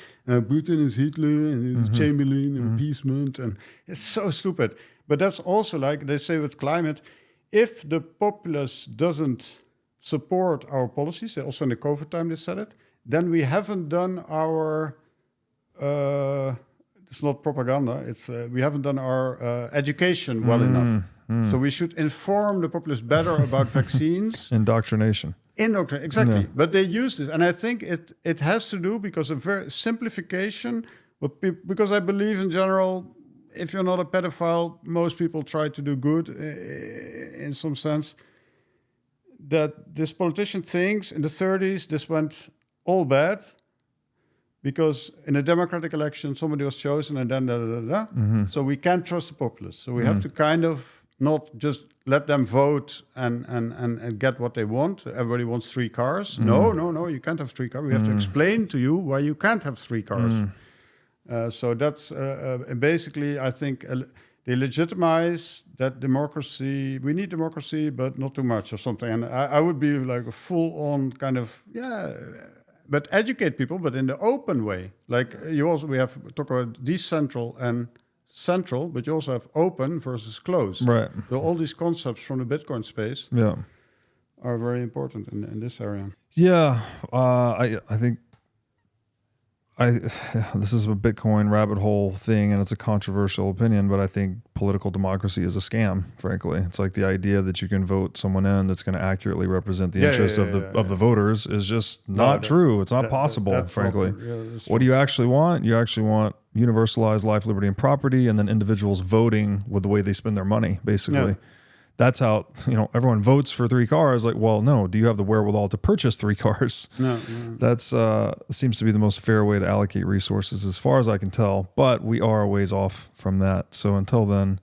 Putin is Hitler and it's Chamberlain and appeasement, and it's so stupid. But that's also like they say with climate. If the populace doesn't support our policies, also in the COVID time they said it, then we haven't done our. It's not propaganda. It's we haven't done our education well enough. So we should inform the populace better about vaccines.
Indoctrination.
Exactly.
Yeah.
But they use this, and I think it has to do because of very simplification. Because I believe in general, if you're not a pedophile, most people try to do good in some sense. That this politician thinks in the 30s this went all bad. Because in a democratic election, somebody was chosen and then So we can't trust the populace. So we have to kind of not just let them vote and get what they want. Everybody wants 3 cars. No, you can't have 3 cars. We have to explain to you why you can't have 3 cars. So that's basically, I think, they legitimize that democracy. We need democracy, but not too much or something. And I would be like a full-on kind of, but educate people, but in the open way. Like we have talk about decentral and central, but you also have open versus closed.
Right.
So all these concepts from the Bitcoin space are very important in this area.
Yeah, I think this is a Bitcoin rabbit hole thing, and it's a controversial opinion, but I think political democracy is a scam, frankly. It's like the idea that you can vote someone in that's going to accurately represent the interests of the voters is just not true. It's not possible, frankly. What do you actually want? You actually want universalized life, liberty, and property, and then individuals voting with the way they spend their money, basically. Yeah. That's how, everyone votes for 3 cars. Like, well, no, do you have the wherewithal to purchase 3 cars? No. That's seems to be the most fair way to allocate resources as far as I can tell, but we are a ways off from that. So until then,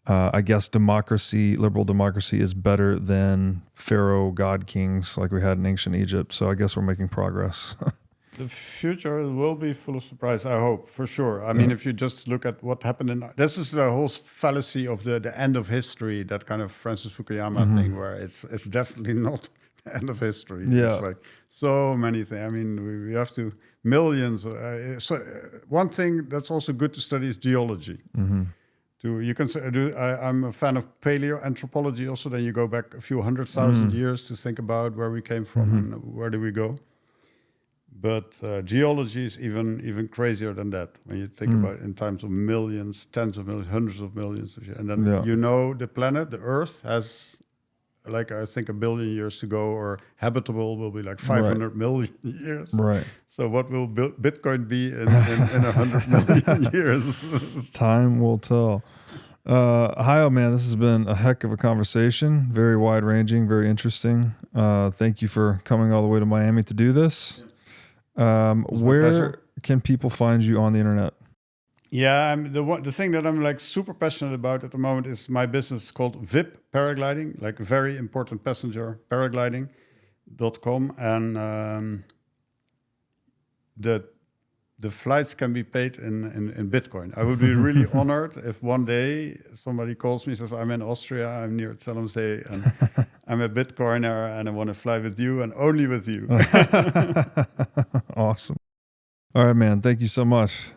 I guess democracy, liberal democracy is better than pharaoh god kings like we had in ancient Egypt. So I guess we're making progress.
The future will be full of surprise, I hope, for sure. I mean, if you just look at what happened this is the whole fallacy of the end of history, that kind of Francis Fukuyama thing, where it's definitely not the end of history.
Yeah.
It's like so many things. I mean, we have to millions. One thing that's also good to study is geology. You can I'm a fan of paleoanthropology also. Then you go back a few 100,000 years to think about where we came from and where do we go. But geology is even crazier than that when you think about it in times of millions, tens of millions, hundreds of millions of years. And then the planet, the Earth, has like I think 1 billion years to go, or habitable will be like 500 million years.
Right.
So what will Bitcoin be in 100 million years?
Time will tell. Hajo, man, this has been a heck of a conversation. Very wide ranging, very interesting. Thank you for coming all the way to Miami to do this. Where can people find you on the internet?
Yeah, the thing that I'm like super passionate about at the moment is my business called VIP Paragliding, like very important passenger paragliding.com. And the flights can be paid in Bitcoin. I would be really honored if one day somebody calls me and says, I'm in Austria, I'm near Zellemzee, and I'm a Bitcoiner, and I want to fly with you and only with you.
Awesome. All right, man. Thank you so much.